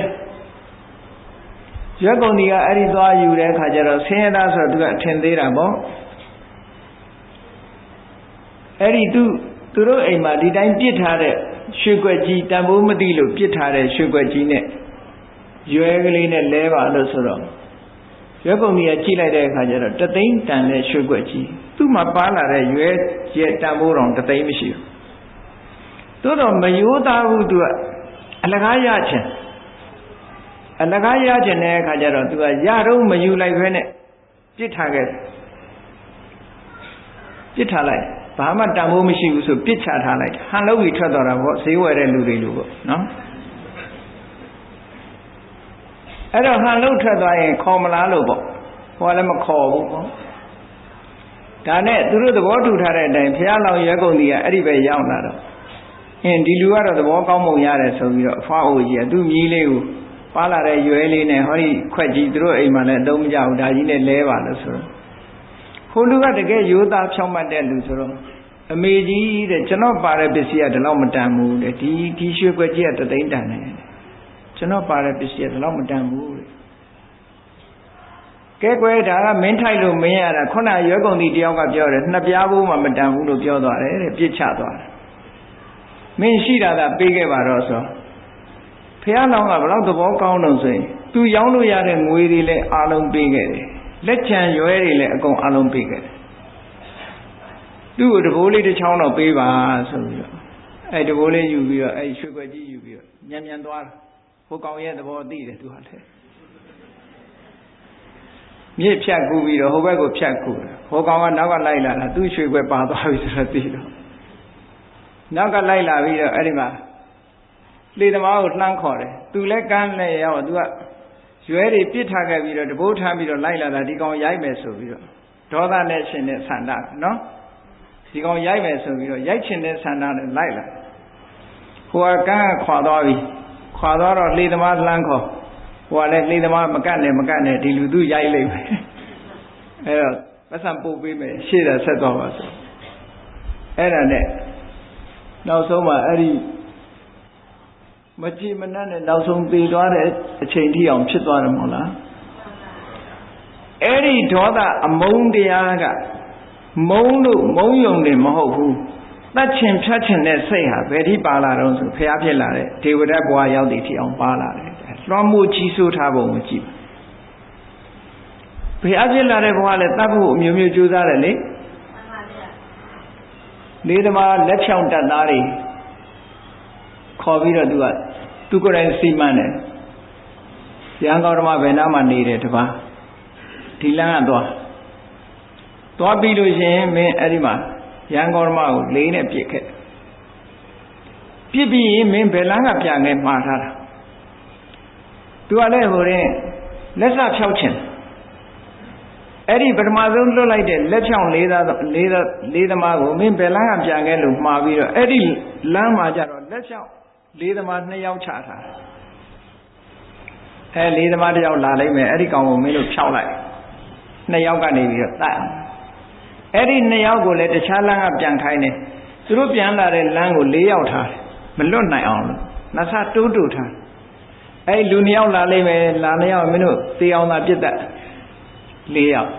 ရွက်ကုန်ဒီကအဲ့ဒီသွားယူတဲ့အခါကျတော့ဆင်းရဲသားဆိုတော့သူကအထင်သေးတာပေါ့အဲ့ဒီသူတို့အိမ်မှာဒီတိုင်းပြစ်ထားတဲ့ရွှေကွက်ကြီးတန်ဖိုးမသိလို့ပြစ်ထားတဲ့ရွှေကွက်ကြီးနဲ့ရွယ်ကလေးနဲ့လဲပါလို့ဆိုတော့ရွက်ကုန်ကြီးကကြည့်လိုက်တဲ့အခါကျတော့တသိန်းတန်တဲ့ရွှေကွက်ကြီးသူ့မှာပါလာတဲ့ရွယ်ရဲ့တန်ဖိုးတော်တသိန်းမရှိဘူးသို့တော့မယိုးသားဘူးသူကအလကားရခြင်းတဲ့အခါကျတော့သူကရတော့မယူလိုက်ဘဲနဲ့ပြစ်ထားခဲ့ပြစ်ထားလိုက်ဘာမှတန်ဖိုးမရှိဘူးဆိုပြစ်ချထားလိုက်ဟန်လို့ပြီးထွက်သွားတာပေါ့ဈေးဝယ်တဲ့လူတွေလိုပေါ့နော်အဲ့တော့ဟန်လို့ထွက်သွားရင်ခေါ်မလားလို့ပေါ့ ဟောလည်းမခေါ်ဘူးပေါ့ဒါနဲ့သူတို့သဘောတူထားတဲ့အတိုင်းဘုရားလောင်ရွယ်ကုန်ကြီးကအဲ့ဒီပဲရောက်လာတော့ဒီလူကတော့သဘောကောင်းပုံရတယ်ဆိုပြီးတော့အဖွားအိုကြီးကသူ့မြီးလေးကိုပါလာတဲ့ရွယ်လေးနဲ့ဟောဒီခွက်ကြီးသူတို့အိမ်မှာလည်းအသုံးမကျဘူးဒါကြီးနဲ့လဲပါလို့ဆိုတော့ဟိုလူကတကယ်ရိုးသားဖြောင့်မတ်တဲ့လူဆိုတော့အမေကြီးတဲ့ကျွန်တော်ပါတဲ့ပစ္စည်းကဒီလောက်မတန်ဘူးတဲ့ဒီရွှေခွက်ကြီးကတသိန်းတန်တယ်ကျွန်တော်ပါတဲ့ပစ္စည်းကဒီလောက်မတန်ဘူးတဲ့ကဲကွယ်ဒါကမင်းထိုက်လို့မင်းရတာခုနရွယ်ကုန်တီတယောက်ကပြောတယ်နှစ်ပြားဘိုးမှမတန်ဘူးလို့ပြောသွားတယ်တဲ့ပြစ်ချသွားတယ်မင်းရှိတာသာပေးခဲ့ပါတော့ဆိုဖះလောင်းကဘလောက်သဘောကောင်းလို့ဆိုရင်သူရောင်းလို့ရတဲ့ငွေတွေလည်းအားလုံးပေးခဲ့တယ်လက်ချံရွယ်တွေလည်းအကုန်အားလုံးပေးခဲ့တယ်သူ့ကိုတဘိုးလေးတစ်ချောင်းတော့ပေးပါဆိုပြီးတော့အဲ့တဘိုးလေးယူပြီးတော့အဲ့ရွှေခွက်ကြီးယူပြီးတော့မြန်သွားတာဟိုကောင်ရဲ့သဘောသိတယ်သူဟာလေမြစ်ဖြတ်ကူပြီးတော့ဟိုဘက်ကိုဖြတ်ကူတယ်ဟိုကောင်ကနောက်ကလိုက်လာတာသူ့ရွှေခွက်ပါသွားပြီဆိုတော့သိတော့နောက်ကလိုက်လာပြီးတော့အဲ့ဒီမှာလေသမားကိုလှမ်းခေါ်တယ်သူလည်းကမ်းလည်းရောက်သူကရွဲတွေပြစ်ထားခဲ့ပြီးတော့တဘိုးထမ်းပြီးတော့လိုက်လာတာဒီကောင်ရိုက်မယ်ဆိုပြီးတော့ဒေါသနဲ့ရှင်တဲ့ဆန္ဒနော်ဒီကောင်ရိုက်မယ်ဆိုပြီးတော့ရိုက်ချင်တဲ့ဆန္ဒနဲ့လိုက်လာဟိုကကမ်းခွာသွားပြီခွာသွားတော့လေသမားလှမ်းခေါ်ဟိုကလည်းလေသမားမကတ်နဲ့ဒီလူသူရိုက်လိုက်မယ်အဲ့တော့ပတ်စံပို့ပေးမယ်ရှေ့တာဆက်သွားပါဆိုအဲ့ဒါနဲ့နောက်ဆုံးမှအဲ့ဒီမကြည်မနှံ့နဲ့နောက်ဆုံးသေသွားတဲ့အချိန်ထိအောင်ဖြစ်သွားတယ်မဟုတ်လားအဲ့ဒီဒေါသအမုန်းတရားကမုန်းလို့မုန်းယုံတယ်မဟုတ်ဘူးတတ်ချင်ဖြတ်ချင်တဲ့စိတ်ဟာဘယ်ထိပါလာတော့ဆိုဖျားဖြစ်လာတဲ့ဒေဝဒတ်ဘဝရောက်တဲ့ထိအောင်ပါလာတယ်လွှမ်းမိုးကြီးစိုးထားပုံမကြည့်ဘူးဖျားဖြစ်လာတဲ့ဘဝလည်းတတ်ဖို့အမျိုးမျိုးကြိုးစားတယ်လေလေးသမားလက်ဖြောင်တတ်သားတွေခေါ်ပြီးတော့သူကိုယ်တိုင်စီမံတယ်ရဟန်းတော်ဓမ္မဘယ်နာမှနေတယ်တပါးဒီလမ်းကသွားပြီးလို့ရှိရင်မင်းအဲ့ဒီမှာရဟန်းတော်ဓမ္မကိုလေးနဲ့ပြစ်ခဲ့ပြစ်ပြီးရင်မင်းဘယ်လမ်းကပြန်ခဲ့မှားထားတာသူကလည်းဟိုရင်လက်စဖြောက်ချင်အဲ့ဒီပထမဆုံးလွတ်လိုက်တဲ့လက်ဖြောင်လေးသမားကိုမင်းဘယ်လမ်းကပြန်ခဲ့လို့မှားပြီးတော့အဲ့ဒီလမ်းမှာကျတော့လက်ဖြောင်လေးသမား2ယောက်ချထားတယ်လေးသမား1ယောက်လာလိုက်မယ်အဲ့ဒီကောင်ကိုမင်းတို့ဖြောက်လိုက်2ယောက်ကနေပြီးတော့တတ်အဲ့ဒီ2ယောက်ကိုလည်းတခြားလမ်းကပြန်ခိုင်းတယ်သူတို့ပြန်လာတဲ့လမ်းကို4ယောက်ထားတယ်မလွတ်နိုင်အောင်လို့နှစ်ဆတိုးတူထားအဲ့လူ2ယောက်လာလိုက်မယ်လာ2ယောက်မင်းတို့သေအောင်သာပြစ်တတ်4ယောက်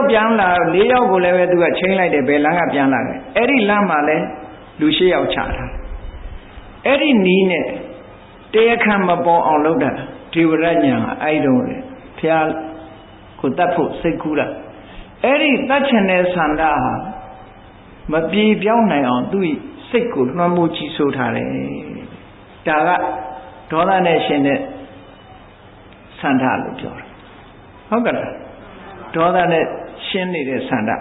ပြန်လာ4ယောက်ကိုလည်းပဲသူကချိန်လိုက်တယ်ဘယ်လမ်းကပြန်လာတယ်အဲ့ဒီလမ်းမှာလည်းလူ8ယောက်ချထားအဲ့ဒီနီးနဲ့တရားခံမပေါ်အောင်လုပ်တာဒေဝရညာအဲ့တုန်းလေဖျားကိုတတ်ဖို့စိတ်ကူးတာအဲ့ဒီတတ်ချင်တဲ့ဆန္ဒဟာမပြေပြောင်းနိုင်အောင်သူ့စိတ်ကိုလွှမ်းမိုးကြီးစိုးထားတယ်ဒါကဒေါသနဲ့ရှင်တဲ့ဆန္ဒလို့ပြောတာဟုတ်ကဲ့လားဒေါသနဲ့ရှင်းနေတဲ့ဆန္ဒ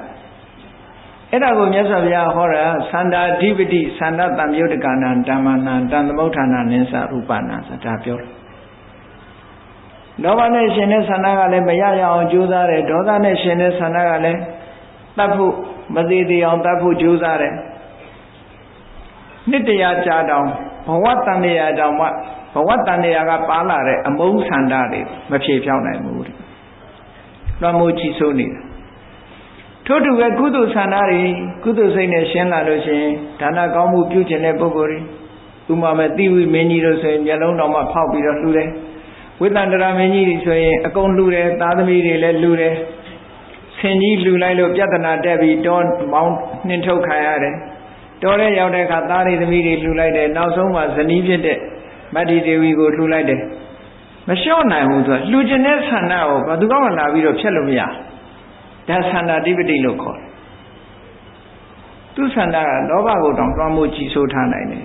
အဲ့ဒါကိုမြတ်စွာဘုရားဟောတာသန္တာဓိပတိသန္တာတံမြုတ္တကနာဓမ္မနာတံသမုဋ္ဌာနာနိစ္စရူပနာဆိုတာပြောတယ်လောဘနဲ့ရှင်တဲ့ဆန္ဒကလည်းမရရအောင်ကြိုးစားတယ်ဒေါသနဲ့ရှင်တဲ့ဆန္ဒကလည်းတတ်ဖို့မသေးသေးအောင်တတ်ဖို့ကြိုးစားတယ်နှစ်တရာကြာတောင်ဘဝတန်တရားတောင်မှဘဝတန်တရားကပါလာတဲ့အမုန်းဆန္ဒတွေမဖြေဖြောင်းနိုင်ဘူးတဲ့လွှမ်းမိုးချီဆိုးနေတာထို့တူပဲကုသိုလ်ဆန္ဒတွေကုသိုလ်စိတ်နဲ့ရှင်းလာလို့ရှိရင်ဒါနကောင်းမှုပြုကျင်တဲ့ပုဂ္ဂိုလ်တွေဥမာမဲ့တိဝိမင်းကြီးတို့ဆိုရင်မျက်လုံးတော်မှဖောက်ပြီးတော့လှူတယ်ဝိသန္တရာမင်းကြီးဆိုရင်အကုန်လှူတယ်သားသမီးတွေလည်းလှူတယ်ဆင်ကြီးလှူလိုက်လို့ပြဿနာတက်ပြီးတောမောင်းနှင်ထုတ်ခံရတယ်တောထဲရောက်တဲ့အခါသားတွေသမီးတွေလှူလိုက်တယ်နောက်ဆုံးမှဇနီးဖြစ်တဲ့မတ္တိဒေဝီကိုလှူလိုက်တယ်မလျှော့နိုင်ဘူးဆိုတော့လှူခြင်းတဲ့ဆန္ဒကိုဘာသူကမှလာပြီးတော့ဖျက်လို့မရဒါသန္တာဓိပတိလို့ခေါ်တယ်သူသန္တာကလောဘကိုတောင်လွှမ်းမိုးကြီးစိုးထားနိုင်တယ်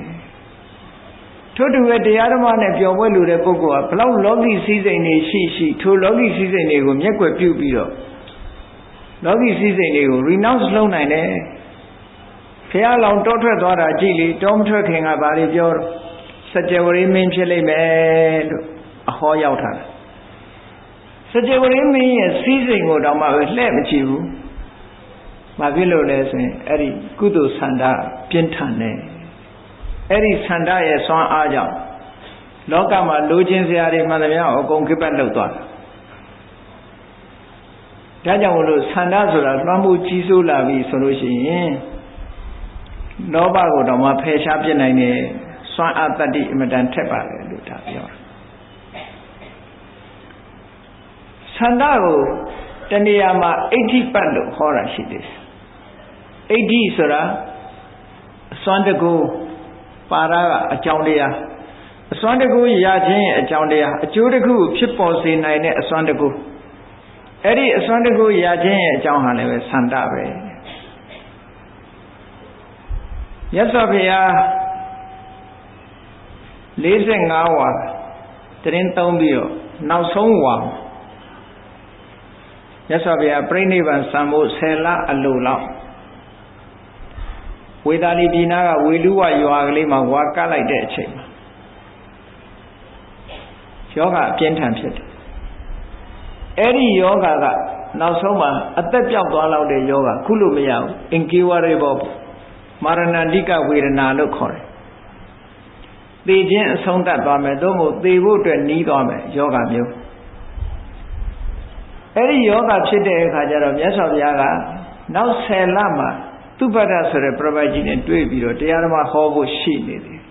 ထို့တူပဲတရားဓမ္မနဲ့ပျော်ပွဲလူတဲ့ပုဂ္ဂိုလ်ကဘလောက်လောကီစည်းစိမ်တွေရှိထိုလောကီစည်းစိမ်တွေကိုမျက်ကွယ်ပြုပြီးတော့လောကီစည်းစိမ်တွေကို renounce လုပ်နိုင်တယ်ဘုရားလောင်တောထွက်သွားတာကြည့်လေတောမထွက်ခင်ကဘာတွေပြောစัจ java မင်းဖြစ်လိမ့်မယ်လို့အဟောရောက်တာ ကြေဝဠိမင်းရဲ့စီးစိမ်ကိုတောင်မှပဲလှည့်မကြည့်ဘူးဘာဖြစ်လို့လဲဆိုရင်အဲ့ဒီကုသိုလ်ဆန္ဒပြင်းထန်တယ်အဲ့ဒီဆန္ဒရဲ့စွမ်းအားကြောင့်လောကမှာလိုချင်စရာတွေမှန်သမျှအကုန်ကိပတ်လုပ်သွားတာဒါကြောင့်မလို့ဆန္ဒဆိုတာလွှမ်းမိုးကြီးစိုးလာပြီဆိုလို့ရှိရင်လောဘကိုတော့မှဖယ်ရှားပြစ်နိုင်တယ်စွမ်းအားတတ္တိအမတန်ထက်ပါတယ်လို့ဒါပြောတာဆန္ဒကိုတဏှာမှာအဋ္ဌိပတ်လို့ခေါ်တာရှိတယ်အဋ္ဌိဆိုတာအစွမ်းတကူပါရကအကြောင်းတရားအစွမ်းတကူရခြင်းရဲ့အကြောင်းတရားအကျိုးတစ်ခုဖြစ်ပေါ်စေနိုင်တဲ့အစွမ်းတကူအဲ့ဒီအစွမ်းတကူရခြင်းရဲ့အကြောင်းဟာလည်းပဲဆန္ဒပဲမြတ်စွာဘုရား45ဝါတရင်သုံးပြီးတော့နောက်ဆုံးဝါမြတ်စွာဘုရားပြိဋိဘံစံဖို့10လအလိုလောက်ဝေသာလီပြည်နာကဝေလူဝရွာကလေးမှာဝါကတ်လိုက်တဲ့အချိန်မှာယောဂအပြင်းထန်ဖြစ်တယ်အဲ့ဒီယောဂကနောက်ဆုံးမှာအသက်ပြောက်သွားလောက်တဲ့ယောဂခုလို့မရဘူးအင်ကေဝရေဘောမာရဏန္တိကဝေဒနာလို့ခေါ်တယ်သေခြင်းအဆုံးသတ်သွားမယ်သို့မဟုတ်သေဖို့အတွက်နီးသွားမယ်ယောဂမျိုးအဲ့ဒီယောဂဖြစ်တဲ့အခါကျတော့မြတ်စွာဘုရားကနောက်10လမှာသုဘဒဆိုတဲ့ပြပတ်ကြီးနဲ့တွေ့ပြီးတော့တရားဓမ္မဟောဖို့ရှိနေတယ်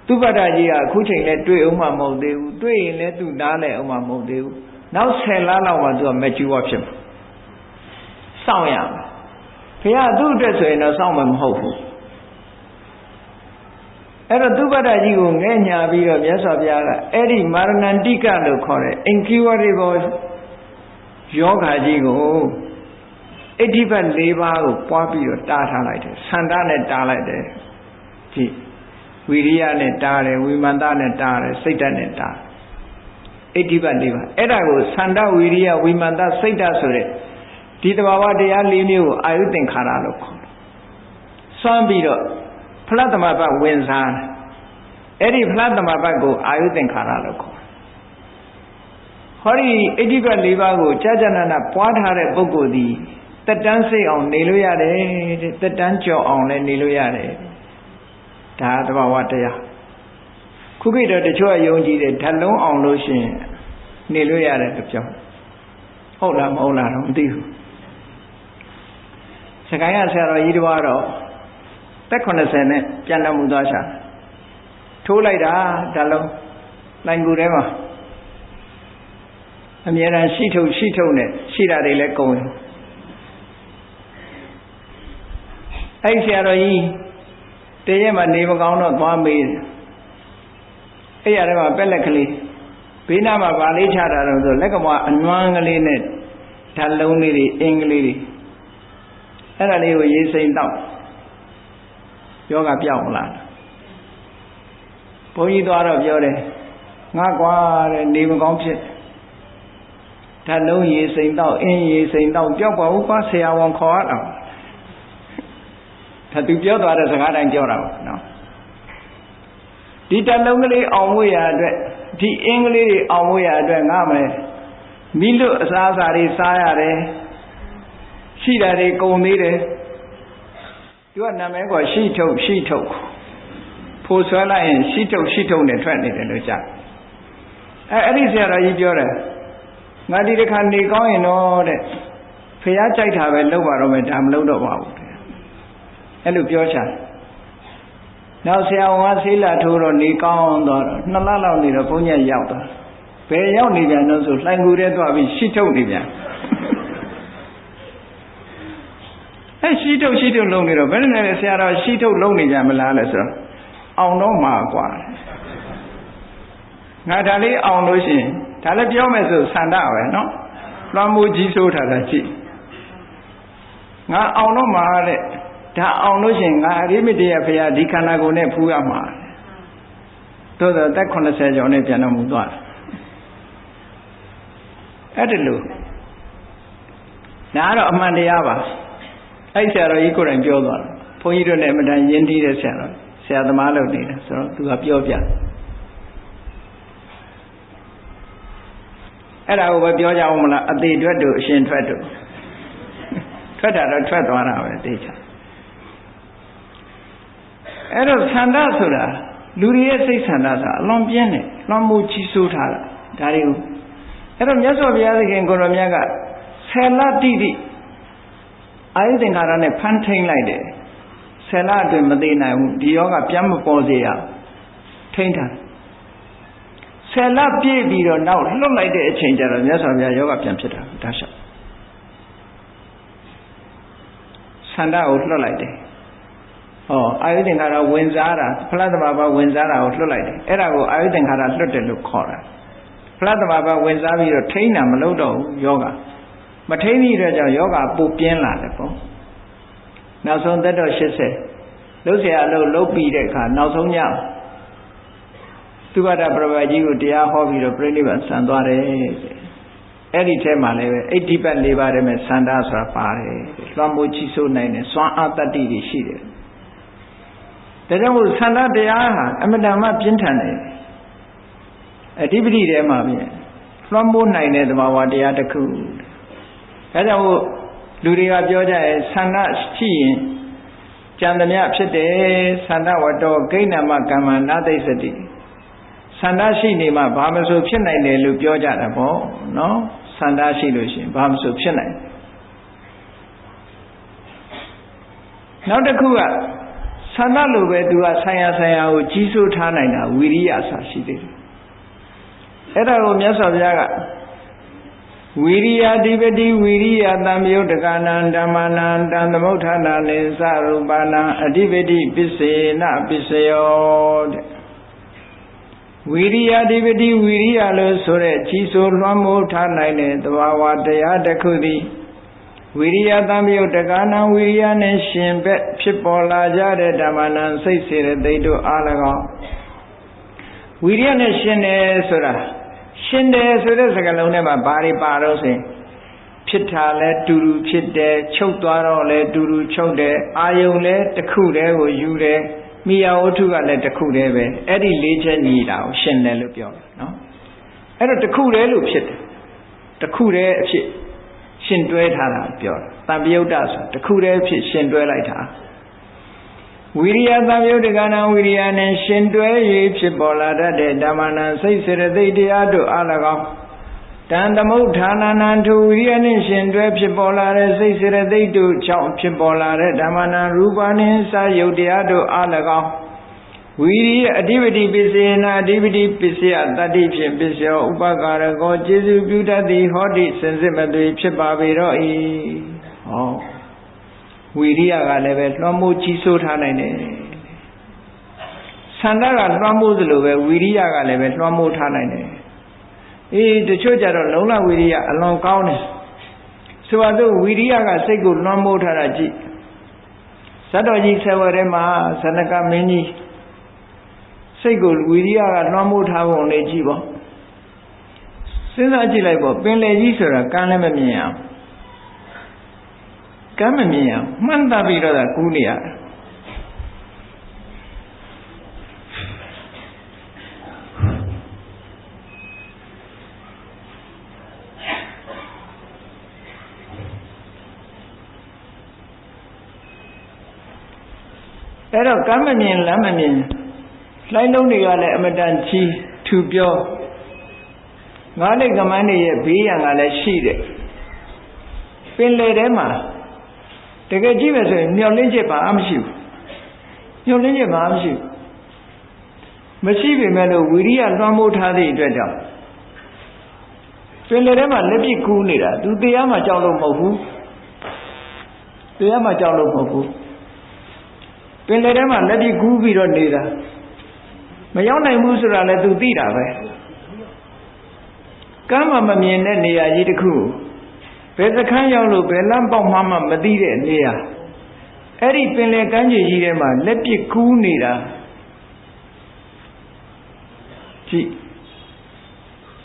သုဘဒကြီးကအခုချိန်လည်းတွေ့အောင်မှမဟုတ်သေးဘူးတွေ့ရင်လည်းသူနားလဲအောင်မှမဟုတ်သေးဘူးနောက်10လလောက်မှသူကမကျူဝဖြစ်မှာစောင့်ရမယ်ဘုရားသူ့အတွက်ဆိုရင်တော့စောင့်မှာမဟုတ်ဘူးအဲ့တော့သုဘဒကြီးကိုငဲ့ညာပြီးတော့မြတ်စွာဘုရားကအဲ့ဒီမာရဏန္တိကလို့ခေါ်တဲ့ incurable ယောဂါကြီးကိုအဋ္ဌိပတ်၄ပါးကိုပွားပြီးတော့တားထားလိုက်တယ်ဆန္ဒနဲ့တားလိုက်တယ်ကြည့်ဝိရိယနဲ့တားတယ်ဝိမာန်တနဲ့တားတယ်စိတ်ဓာတ်နဲ့တားအဋ္ဌိပတ်၄ပါးအဲ့ဒါကိုဆန္ဒဝိရိယဝိမာန်တစိတ်ဓာတ်ဆိုတဲ့ဒီတဘာဝတရား၄မျိုးကိုအာယုသင်္ခါရလို့ခေါ်တယ်စွမ်းပြီးတော့ဖလားသမဘတ်ဝင်စားအဲ့ဒီဖလားသမဘတ်ကိုအာယုသင်္ခါရလို့ခေါ်ဟောဒီအဋ္ဌိပတ်၄ပါးကိုကြာကြာနာနာပွားထားတဲ့ပုဂ္ဂိုလ်ဒီတက်တန်းစိတ်အောင်နေလို့ရတယ်တဲ့တက်တန်းကြော်အောင်လည်းနေလို့ရတယ်ဒါသဘာဝတရားခုခေတ်တော့တချို့အယုံကြည်တယ်ဓာတ်လုံးအောင်လို့ရှိရင်နေလို့ရတယ်လို့ပြောဟုတ်လားမဟုတ်လားတော့မသိဘူးစကိုင်းကဆရာတော်ကြီးတော်တော့တက်80နဲ့ပြန်တော်မူသွားချာထိုးလိုက်တာဓာတ်လုံးလိုင်ကူထဲမှာအမြဲတမ်းရှိထုတ်နဲ့ရှိတာတွေလည်းကုန်တယ်အဲ့ဆရာတော်ကြီးတရက်မှနေမကောင်းတော့သွားမေးတယ်အဲ့ရတဲ့မှာပက်လက်ကလေးဘေးနားမှာဗာလေးချတာတော့ဆိုလက်ကမအနွမ်းကလေးနဲ့ဓာတ်လုံးလေးတွေအင်္ဂလိပ်တွေအဲ့ဒါလေးကိုရေးစိမ်တော့ယောဂပြောင်းလာဘုန်းကြီးသွားတော့ပြောတယ်ငါကွာတဲ့နေမကောင်းဖြစ်ဓာတ်လုံးရေးစိမ်တော့အင်းရေးစိမ်တော့ပြောက်ပါဦးကွာဆရာဝန်ခေါ်ရအောင်ဒါသူပြောသွားတဲ့စကားတိုင်းပြောတာပါနော်ဒီတလုံးကလေးအောင်ဖို့ရအတွက်ဒီအင်္ဂလိပ်တွေအောင်ဖို့ရအတွက်ငါမယ်မိလွတ်အစားအစာတွေစားရတယ်ရှိတာတွေကုန်သေးတယ်သူကနာမည်ကရှိထုတ်ဖိုးဆွဲလိုက်ရင်ရှိထုတ်နဲ့ထွက်နေတယ်လို့ကြားအဲ့ဒီဆရာတော်ကြီးပြောတယ်ငါဒီတစ်ခါနေကောင်းရင်တော့တဲ့ဖះကြိုက်တာပဲလုပ်ပါတော့မယ်ဒါမလုပ်တော့ပါဘူးအဲ့လိုပြောချင်နောက်ဆရာဝန်ကဆေးလာထိုးတော့နေကောင်းတော့2လလောက်နေတော့ဘုန်းကြီးရောက်သွားဘယ်ရောက်နေပြန်တော့ဆိုလှိုင်ကူထဲသွားပြီးရှိထုတ်နေပြန်အဲ့ရှိထုတ်လုံးနေတော့ဘယ်နဲ့လဲဆရာတော်ရှိထုတ်လုံးနေကြမလားလဲဆိုတော့အောင်တော့မှာกว่าငါဒါလေးအောင်လို့ရှိရင်ဒါလည်းပြောမယ်ဆိုဆန္ဒပဲเนาะလွှမ်းမိုးကြီးဆိုးထားတာကြည့်ငါအောင်တော့မှာတဲ့ဒါအောင်လို့ရှိရင်ငါအရိမတရဖရာဒီခန္ဓာကိုယ်နဲ့ဖူးရမှာသို့သောသက်80ကျော်နဲ့ပြန်တော်မူသွားတယ်အဲ့ဒါလို့ဒါကတော့အမှန်တရားပါအဲ့ဆရာတော်ကြီးကိုယ်တိုင်ပြောသွားတယ်ဘုန်းကြီးတို့နဲ့အမှန်တန်ယဉ်ကျေးတဲ့ဆရာသမားလုပ်နေတာဆိုတော့သူကပြောပြ အဲ့ဒါကိုပဲပြောကြအောင်မလားအသေးထွက်တို့အရှင်ထွက်တို့ထွက်တာတော့ထွက်သွားတာပဲသိချာအဲ့တော့ဆန္ဒဆိုတာလူတွေရဲ့စိတ်ဆန္ဒဆိုတာအလွန်ပြင်းတယ်လွန်မှုကြီးစိုးထားတာဒါတွေကိုအဲ့တော့မြတ်စွာဘုရားသခင်ကိုရောမြတ်က10 လတိတိအာယုသင်္ခါရနဲ့ဖန်ထိန်လိုက်တယ်10 လအတွင်းမသေးနိုင်ဘူးဒီယောဂပြန်မပေါ်စေရထိန်ထား10 လပြည့်ပြီးတော့နောက်လွတ်လိုက်တဲ့အချိန်ကျတော့မြတ်စွာဘုရားယောဂပြန်ဖြစ်တာဒါရှောက်ဆန္ဒကိုလွတ်လိုက်တယ်အာယုသင်္ခါရဝင်စားတာဖလားတဘာဘဝင်စားတာကိုလွတ်လိုက်တယ်အဲ့ဒါကိုအာယုသင်္ခါရလွတ်တယ်လို့ခေါ်တာဖလားတဘာဘဝင်စားပြီးတော့ထိန်းတာမလုပ်တော့ဘူးယောဂမထိန်းပြီးတော့ကြောင့်ယောဂပိုပြင်းလာတယ်ပေါ့နောက်ဆုံးသက်တော်80လုံးเสียအလုပ်လုပ်ပြီးတဲ့အခါနောက်ဆုံးညသူကတာပြပကြီးကိုတရားဟောပြီးတော့ပြိဋိဘံဆံသွားတယ်အဲ့ဒီထဲမှာလည်းပဲအိဋ္ဌိပတ်၄ပါးထဲမှာစန္ဒဆိုတာပါတယ်လွှမ်းမိုးချီးဆိုးနိုင်တယ်စွမ်းအားတတ္တိတွေရှိတယ်ဒါကြောင့်မို့ဆန္ဒတရားဟာအမတန်မှပြင်းထန်တယ်အဓိပတိထဲမှာပြင်လွှမ်းမိုးနိုင်တဲ့သဘာဝတရားတစ်ခုဒါကြောင့်မို့လူတွေကပြောကြရဲ့ဆန္ဒရှိရင်ကြံသမျှဖြစ်တယ်ဆန္ဒဝတ္တောဂိဏမကမ္မနာသိစတိဆန္ဒရှိနေမှဘာမဆိုဖြစ်နိုင်တယ်လို့ပြောကြတာပေါ့နော်ဆန္ဒရှိလို့ရှိရင်ဘာမဆိုဖြစ်နိုင်နောက်တစ်ခုကဆန္ဒလိုပဲသူကဆိုင်ရာကိုကြီးစိုးထားနိုင်တာဝိရိယအစရှိသေးတယ်အဲ့ဒါကိုမြတ်စွာဘုရားကဝိရိယဓိပတိဝိရိယသံယုတ်တကနာဓမ္မနာတံသမုဋ္ဌာနာလေသရူပနာအဓိပတိပစ္စေနပစ္စယောတဲ့ဝိရိယဓိပတိဝိရိယလို့ဆိုတဲ့ကြီးစိုးလွှမ်းမိုးထားနိုင်တဲ့သဘာဝတရားတစ်ခုသည်ဝိရိယသံယုတ်တကနာဝိရိယနဲ့ရှင်ဘက်ဖြစ်ပေါ်လာကြတဲ့ဓမ္မနာစိတ်စေတသိက်တို့အား၎င်းဝိရိယနဲ့ရှင်တယ်ဆိုတာရှင်တယ်ဆိုတဲ့စကားလုံးထဲမှာဘာတွေပါတော့ဆိုရင်ဖြစ်တာလဲတူတူဖြစ်တယ်ချုပ်သွားတော့လဲတူတူချုပ်တယ်အာယုံလဲတစ်ခုတည်းကိုယူတယ်မိယာဝတ္ထုကလည်းတစ်ခုတည်းပဲအဲ့ဒီ၄ချက်ညီတာကိုရှင်တယ်လို့ပြောတယ်နော်အဲ့တော့တစ်ခုတည်းလို့ဖြစ်တယ်တစ်ခုတည်းအဖြစ်ရှင်တွဲထားတာပြောတယ်တံပယုတ်တဆိုတစ်ခုတည်းဖြစ်ရှင်တွဲလိုက်တာဝိရိယသံယုတ်တကနာဝိရိယနဲ့ရှင်တွဲ၍ဖြစ်ပေါ်လာတတ်တဲ့ဓမ္မနာစိတ်စေတသိက်တရားတို့အား၎င်းတန်သမုဋ္ဌာနာနံထိုဝိရိယနဲ့ရှင်တွဲဖြစ်ပေါ်လာတဲ့စိတ်စေတသိက်တို့ကြောင့်ဖြစ်ပေါ်လာတဲ့ဓမ္မနာရူပနှင့်စာယုတ်တရားတို့အား၎င်းဝိရိယအဓိပတိပစ္စေနာအဓိပတိပစ္စယတတ္တိဖြင့်ပစ္စယောဥပကာရကောကျေစုပြုတတ်သည်ဟောတိစင်စစ်မသွေဖြစ်ပါပေတော့၏ဟောဝိရိယကလည်းပဲလွှမ်းမိုးကြီးစိုးထားနိုင်တယ်ဆန္ဒကလွှမ်းမိုးသလိုပဲဝိရိယကလည်းပဲလွှမ်းမိုးထားနိုင်တယ်တချို့ကြတော့လုံလဝိရိယအလွန်ကောင်းတယ်ဆိုတော့ဝိရိယကစိတ်ကိုလွှမ်းမိုးထားတာကြည့်ဇတ်တော်ကြီးဆယ်ဝယ်ထဲမှာဇနကမင်းကြီးစိတ်ကိုဝိရိယကလွှမ်းမိုးထားပုံလေးကြည့်ပေါ့စဉ်းစားကြည့်လိုက်ပေါ့ပင်လေကြီးဆိုတာကမ်းလည်းမမြင်အောင်ကမ်းမမြင်အောင်မှန်းသားပြီးတော့ကူးနေရတယ်အဲ့တော့ကမ်းမမြင်လမ်းမမြင်လှိုင်းလုံးတွေကလည်းအမတန်ကြီးထူပြောငါးလိတ်ကမန်းတွေရဲ့ဘေးရန်ကလည်းရှိတယ်ပင်လေထဲမှာတကယ်ကြည့်မယ်ဆိုရင်မျောလင်းချက်ပါမရှိဘူးမျောလင်းချက်ပါမရှိပေမဲ့လို့ဝိရိယလွှမ်းမိုးထားသည့်အတွက်ကြောင့်ပင်လေထဲမှာလက်ပြကူးနေတာသူတရားမှကြောက်လို့မဟုတ်ဘူးတရားမှကြောက်လို့မဟုတ်ဘူးပင်လေထဲမှာလက်ပြကူးပြီးတော့နေတာမရောက်နိုင်ဘူးဆိုတာလည်းသူသိတာပဲကမ်းမှာမမြင်တဲ့နေရာကြီးတစ်ခုဘယ်စခန်းရောက်လို့ဘယ်လမ်းပေါက်မှမသိတဲ့နေရာအဲ့ဒီပင်လယ်ကမ်းခြေကြီးထဲမှာလက်ပစ်ကူးနေတာကြည့်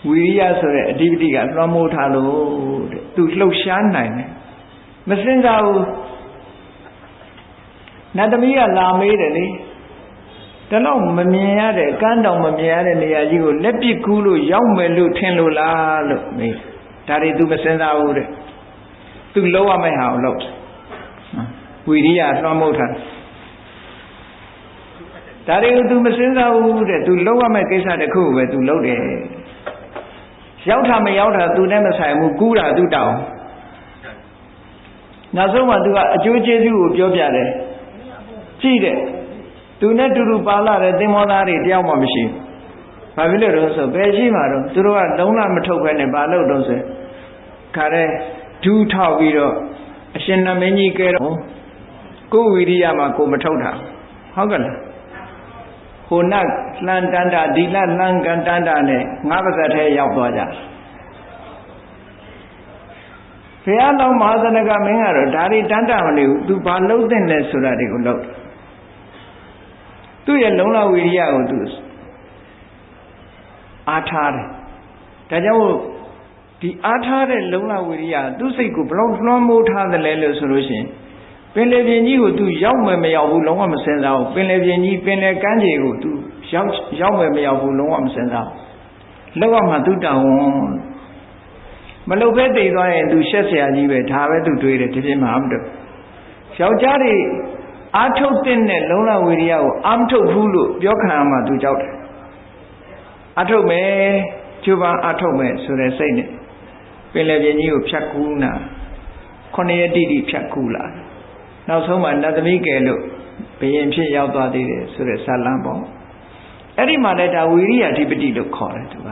ဝိရိယဆိုတဲ့အဓိပတိကလွှမ်းမိုးထားလို့တဲ့သူလှုပ်ရှားနိုင်တယ်မစင်စားဘူးနတ်သမီးကလာမေးတယ်လေ တလောက်မမြင်ရတဲ့ကန်းတောင်မမြင်ရတဲ့နေရာကြီးကိုလက်ပစ်ကူးလို့ရောက်မယ်လို့ထင်လို့လားလို့မေးဒါတွေ तू မစင်စားဘူးတဲ့ तू လုံးဝမဲ့ဟာကိုလုပ်ဝီရိယလွှမ်းမိုးထားဒါတွေကို तू မစင်စားဘူးတဲ့ तू လုံးဝမဲ့ကိစ္စတစ်ခုပဲ तू လုပ်တယ်ရောက်တာမရောက်တာ तू နဲ့မဆိုင်ဘူးကူးတာ तू တောင်းနောက်ဆုံးမှ तू ကအကျိုးကျေးဇူးကိုပြောပြတယ်ကြည့်တဲ့သူနဲ့တူတူပါလာတဲ့သင်္ဘောသားတွေတယောက်မှမရှိဘူး။ဘာဖြစ်လို့လဲဆိုဘယ်ရှိမှာတော့သူတို့ကလုံးဝမထုတ်ခဲနဲ့ဘာလို့တော့ဆိုခါတဲ့ဒူးထောက်ပြီးတော့အရှင်နမင်းကြီးကဲတော့ကိုဝီရိယမှာကိုမထုတ်တာဟုတ်ကဲ့လားဟိုနတ်လှန်တန်တာဒီလလှန်ကန်တန်တာနဲ့ငါးပါးစပ်ထဲရောက်သွားကြဘုရားတော်မဟာသနကမင်းကတော့ဒါတွေတန်တာမနေဘူးသူဘာလုပ်တဲ့လဲဆိုတာတွေကိုလုပ်သူ့ရဲ့လုံလဝီရိယကိုသူအားထားတယ်ဒါကြောင့်ဒီအားထားတဲ့လုံလဝီရိယသူ့စိတ်ကိုဘလောက်လွှမ်းမိုးထားသလဲလို့ဆိုလို့ရှိရင်ပင်လယ်ပြင်ကြီးကိုသူရောက်မယ်မရောက်ဘူးလုံးဝမစင်စားဘူးပင်လယ်ပြင်ကြီးပင်လယ်ကမ်းခြေကိုသူရောက်မယ်မရောက်ဘူးလုံးဝမစင်စားဘူးလောက်မှသူတောင်းမလုပ်ပဲတည်သွားရင်သူရှက်เสียကြီးပဲဒါပဲသူတွေးတယ်ဒီပြင်မှာမတူယောက်ျားတွေအားထုတ်တဲ့လုံလဝီရိယကိုအားမထုတ်ဘူးလို့ပြောခံရမှသူကြောက်တယ်အားထုတ်မယ်ကျိုးပန်းအားထုတ်မယ်ဆိုတဲ့စိတ်နဲ့ပင်လယ်ပြင်ကြီးကိုဖြတ်ကူးနာ9ရက်တိတိဖြတ်ကူးလာနောက်ဆုံးမှနတ်သမီးကယ်လို့ဘယင်ဖြစ်ရောက်သွားသေးတယ်ဆိုတဲ့ဇာလံပေါ့အဲ့ဒီမှာလည်းဒါဝီရိယအဓိပတိလို့ခေါ်တယ်သူက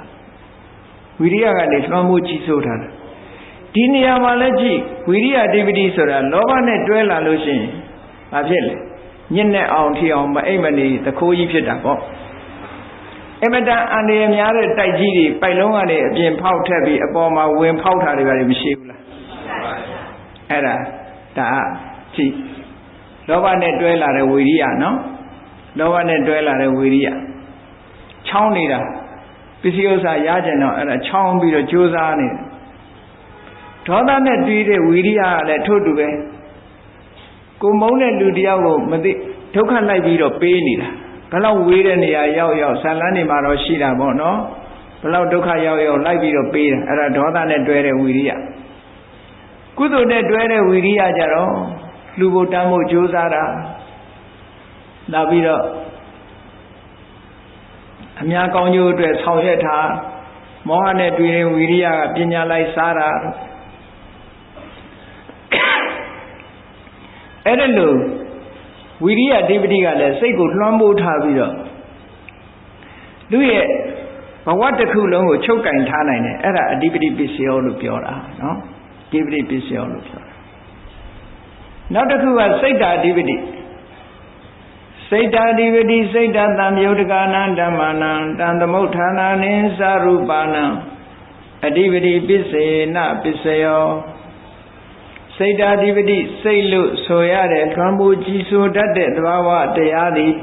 ဝီရိယကနေလွှမ်းမိုးကြီးစိုးထားတယ်ဒီနေရာမှာလည်းကြည့်ဝီရိယအဓိပတိဆိုတာလောဘနဲ့တွဲလာလို့ရှိရင်ဘာဖြစ်လဲညစ်နဲ့အောင်ထီအောင်မအိမ်မနေသခိုးကြီးဖြစ်တာပေါ့အမတန်အန္တရာယ်များတဲ့တိုက်ကြီးတွေပိုက်လုံးကနေအပြင်ဖောက်ထက်ပြီးအပေါ်မှာဝင်ဖောက်တာတွေလည်းမရှိဘူးလားအဲ့ဒါကြည့်လောဘနဲ့တွဲလာတဲ့ဝီရိယနော်လောဘနဲ့တွဲလာတဲ့ဝီရိယချောင်းနေတာပစ္စည်းဥစ္စာရကြတော့အဲ့ဒါချောင်းပြီးတော့ကြိုးစားနေတယ်ဒေါသနဲ့တွဲတဲ့ဝီရိယကလည်းထို့တူပဲကိုမုန်းတဲ့လူတယောက်ကိုမသိဒုက္ခလိုက်ပြီးတော့ပေးနေတာဘယ်လောက်ဝေးတဲ့နေရာရောက်ဇာလန်းနေမှာတော့ရှိတာပေါ့နော်ဘယ်လောက်ဒုက္ခရောက်လိုက်ပြီးတော့ပေးတာအဲ့ဒါဒေါသနဲ့တွဲတဲ့ဝီရိယကုသိုလ်နဲ့တွဲတဲ့ဝီရိယကြတော့လူဘုတမ်းဖို့ကြိုးစားတာနောက်ပြီးတော့အများကောင်းကျိုးအတွက်ဆောင်ရွက်တာမောဟနဲ့တွေ့တဲ့ဝီရိယကပညာလိုက်စားတာအဲ့ဒါလို့ဝီရိယအဓိပတိကလည်းစိတ်ကိုလွှမ်းမိုးထားပြီးတော့သူရဲ့ဘဝတစ်ခုလုံးကိုချုပ်ကင်ထားနိုင်တယ်အဲ့ဒါအဓိပတိပစ္စယောလို့ပြောတာနော်အဓိပတိပစ္စယောလို့ပြောတာနောက်တစ်ခုကစိတ်ဓာအဓိပတိစိတ်ဓာအဓိပတိစိတ်ဓာတံယုတ်တကာနံဓမ္မနံတံသမုဋ္ဌာနာနိသရူပနံအဓိပတိပစ္စေနပစ္စယောစိတ်ဓာအဓိပတိစိတ်လို့ဆိုရတဲ့လွှမ်းမိုးကြီးစိုးတတ်တဲ့သဘာဝတရားသည်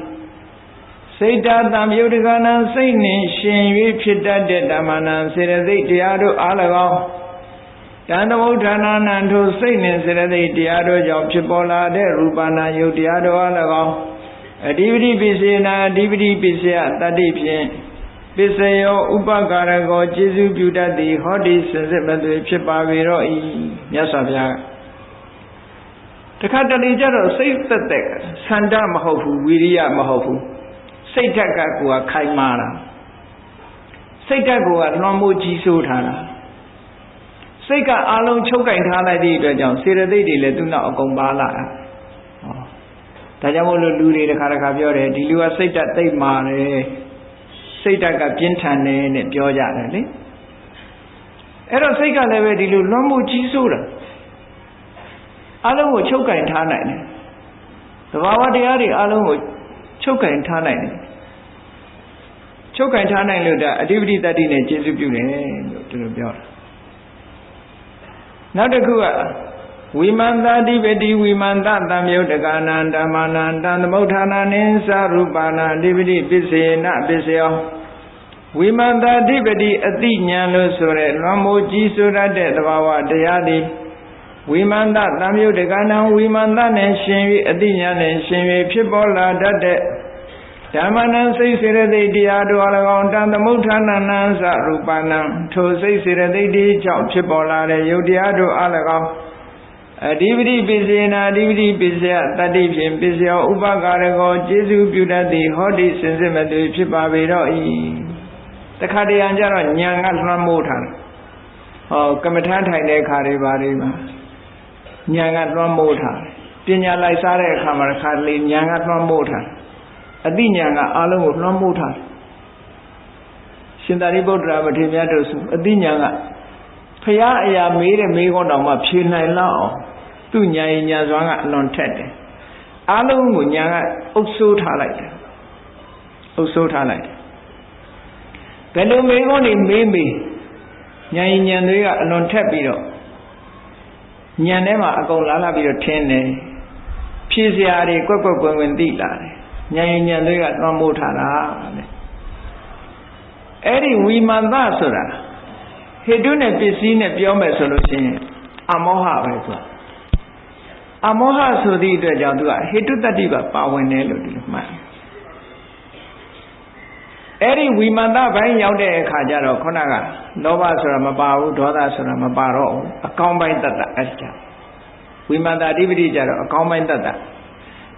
စိတ်ဓာတံယုတ်တကာနံစိတ်နှင့်ရှင်၍ဖြစ်တတ်တဲ့ဓမ္မနံစေတသိက်တရားတို့အား၎င်းတန်သမုဋ္ဌာနာနံထိုစိတ်နှင့်စေတသိက်တရားတို့ကြောင့်ဖြစ်ပေါ်လာတဲ့ရူပနာယုတ်တရားတို့အား၎င်းအဓိပတိပစ္စေနာအဓိပတိပစ္စယတတ္တိဖြင့်ပစ္စယောဥပကာရကောကျေစုပြုတတ်သည်ဟောဒီစင်စစ်မသွေဖြစ်ပါပေတော့၏မြတ်စွာဘုရားတခါတလေကျတော့စိတ်သက်သက်ဆန္ဒမဟုတ်ဘူးဝီရိယမဟုတ်ဘူးစိတ်ဓာတ်ကကိုယ်ကခိုင်မာတာစိတ်ဓာတ်ကိုယ်ကလွှမ်းမိုးကြီးစိုးထားတာစိတ်ကအလုံးချုပ်ကင်ထားလိုက်တဲ့အတွက်ကြောင့်စေတသိက်တွေလည်းသူ့နောက်အကုန်ပါလာတာဒါကြောင့်မို့လို့လူတွေတစ်ခါပြောတယ်ဒီလူကစိတ်ဓာတ်သိမ့်မာတယ်စိတ်ဓာတ်ကပြင်းထန်တယ်နဲ့ပြောကြတယ်လေအဲ့တော့စိတ်ကလည်းပဲဒီလိုလွှမ်းမိုးကြီးစိုးတာအလုံးကိုချုပ်ကင်ထားနိုင်တယ်သဘာဝတရားတွေအလုံးကိုချုပ်ကင်ထားနိုင်တယ်ချုပ်ကင်ထားနိုင်လို့ဒါအဓိပတိတတ္တိနဲ့ကျေစုပြုတယ်လို့သူတို့ပြောတာနောက်တစ်ခုကဝိမန္တတိပတိဝိမန္တသံယုတ်တကာနံဓမ္မနံတံသမုဋ္ဌာနာနိသရူပနာအဓိပတိပစ္စေနပစ္စယောဝိမန္တတိပတိအတိညာလို့ဆိုတဲ့လွန်မိုးကြီးဆိုရတဲ့သဘာဝတရားသည်ဝိမန္တသံယုတ်တကာနံဝိမန္တနဲ့ရှင်၍အတိညာနဲ့ရှင်၍ဖြစ်ပေါ်လာတတ်တဲ့ ဓမ္မနံစိတ်စေရသိက်တရားတို့အ၎င်းတန်သမုဋ္ဌာဏနံသရူပနံထိုစိတ်စေရသိက်ဒီကြောင့်ဖြစ်ပေါ်လာတဲ့ယုတ်တရားတို့အ၎င်းအဓိပတိပစ္စေနာအဓိပတိပစ္စယတတ္တိဖြင့်ပစ္စယောဥပကာရကောကျေစုပြုတတ်သည်ဟောတိစင်စစ်မသွေဖြစ်ပါပေတော့၏တခါတရံကြတော့ညာကလွှမ်းမိုးထားတယ်ဟောကမ္မထာထိုင်တဲ့အခါတွေပါတွေမှာညာကလွှမ်းမိုးထားတယ်ပညာလိုက်စားတဲ့အခါမှာတစ်ခါလေညာကလွှမ်းမိုးထားတယ်အသိဉာဏ်ကအလုံးကိုလွှမ်းမိုးထားတယ်ရှင်သာရိပုတ္တရာမထေရမြတ်တို့ဆိုအသိဉာဏ်ကဖရာအရာမေးတဲ့မေးခွန်းတောင်မှဖြေနိုင်လောက်အောင်သူ့ဉာဏ်ဉာဏ်စွမ်းကအလွန်ထက်တယ်အလုံးကိုဉာဏ်ကအုပ်စိုးထားလိုက်တယ်အုပ်စိုးထားလိုက်တယ်ဘယ်လိုမေးခွန်းတွေမေးမေးဉာဏ်ဉာဏ်တွေကအလွန်ထက်ပြီးတော့ဉာဏ်ထဲမှာအကုန်လာပြီးတော့ထင်းတယ်ဖြေစရာတွေကွက်ကွက်ကွင်ကွင်သိလာတယ်ဉာဏ်ဉာဏ်တွေကလွှမ်းမိုးထားတာတဲ့အဲ့ဒီဝိမာန်သဆိုတာဟေတုနဲ့ပစ္စည်းနဲ့ပြောမယ်ဆိုလို့ရှိရင်အမောဟပဲဆိုတာအမောဟဆိုသည့်အတွက်ကြောင့်သူကဟေတုတ္တိပါဝင်တယ်လို့ဒီလိုမှတ်အဲ့ဒီဝိမာန်သဘိုင်းရောက်တဲ့အခါကျတော့ခုနကလောဘဆိုတာမပါဘူးဒေါသဆိုတာမပါတော့ဘူးအကောင်းပိုင်းတတ္တအဲ့ဒါဝိမာန်သအဓိပတိကျတော့အကောင်းပိုင်းတတ္တ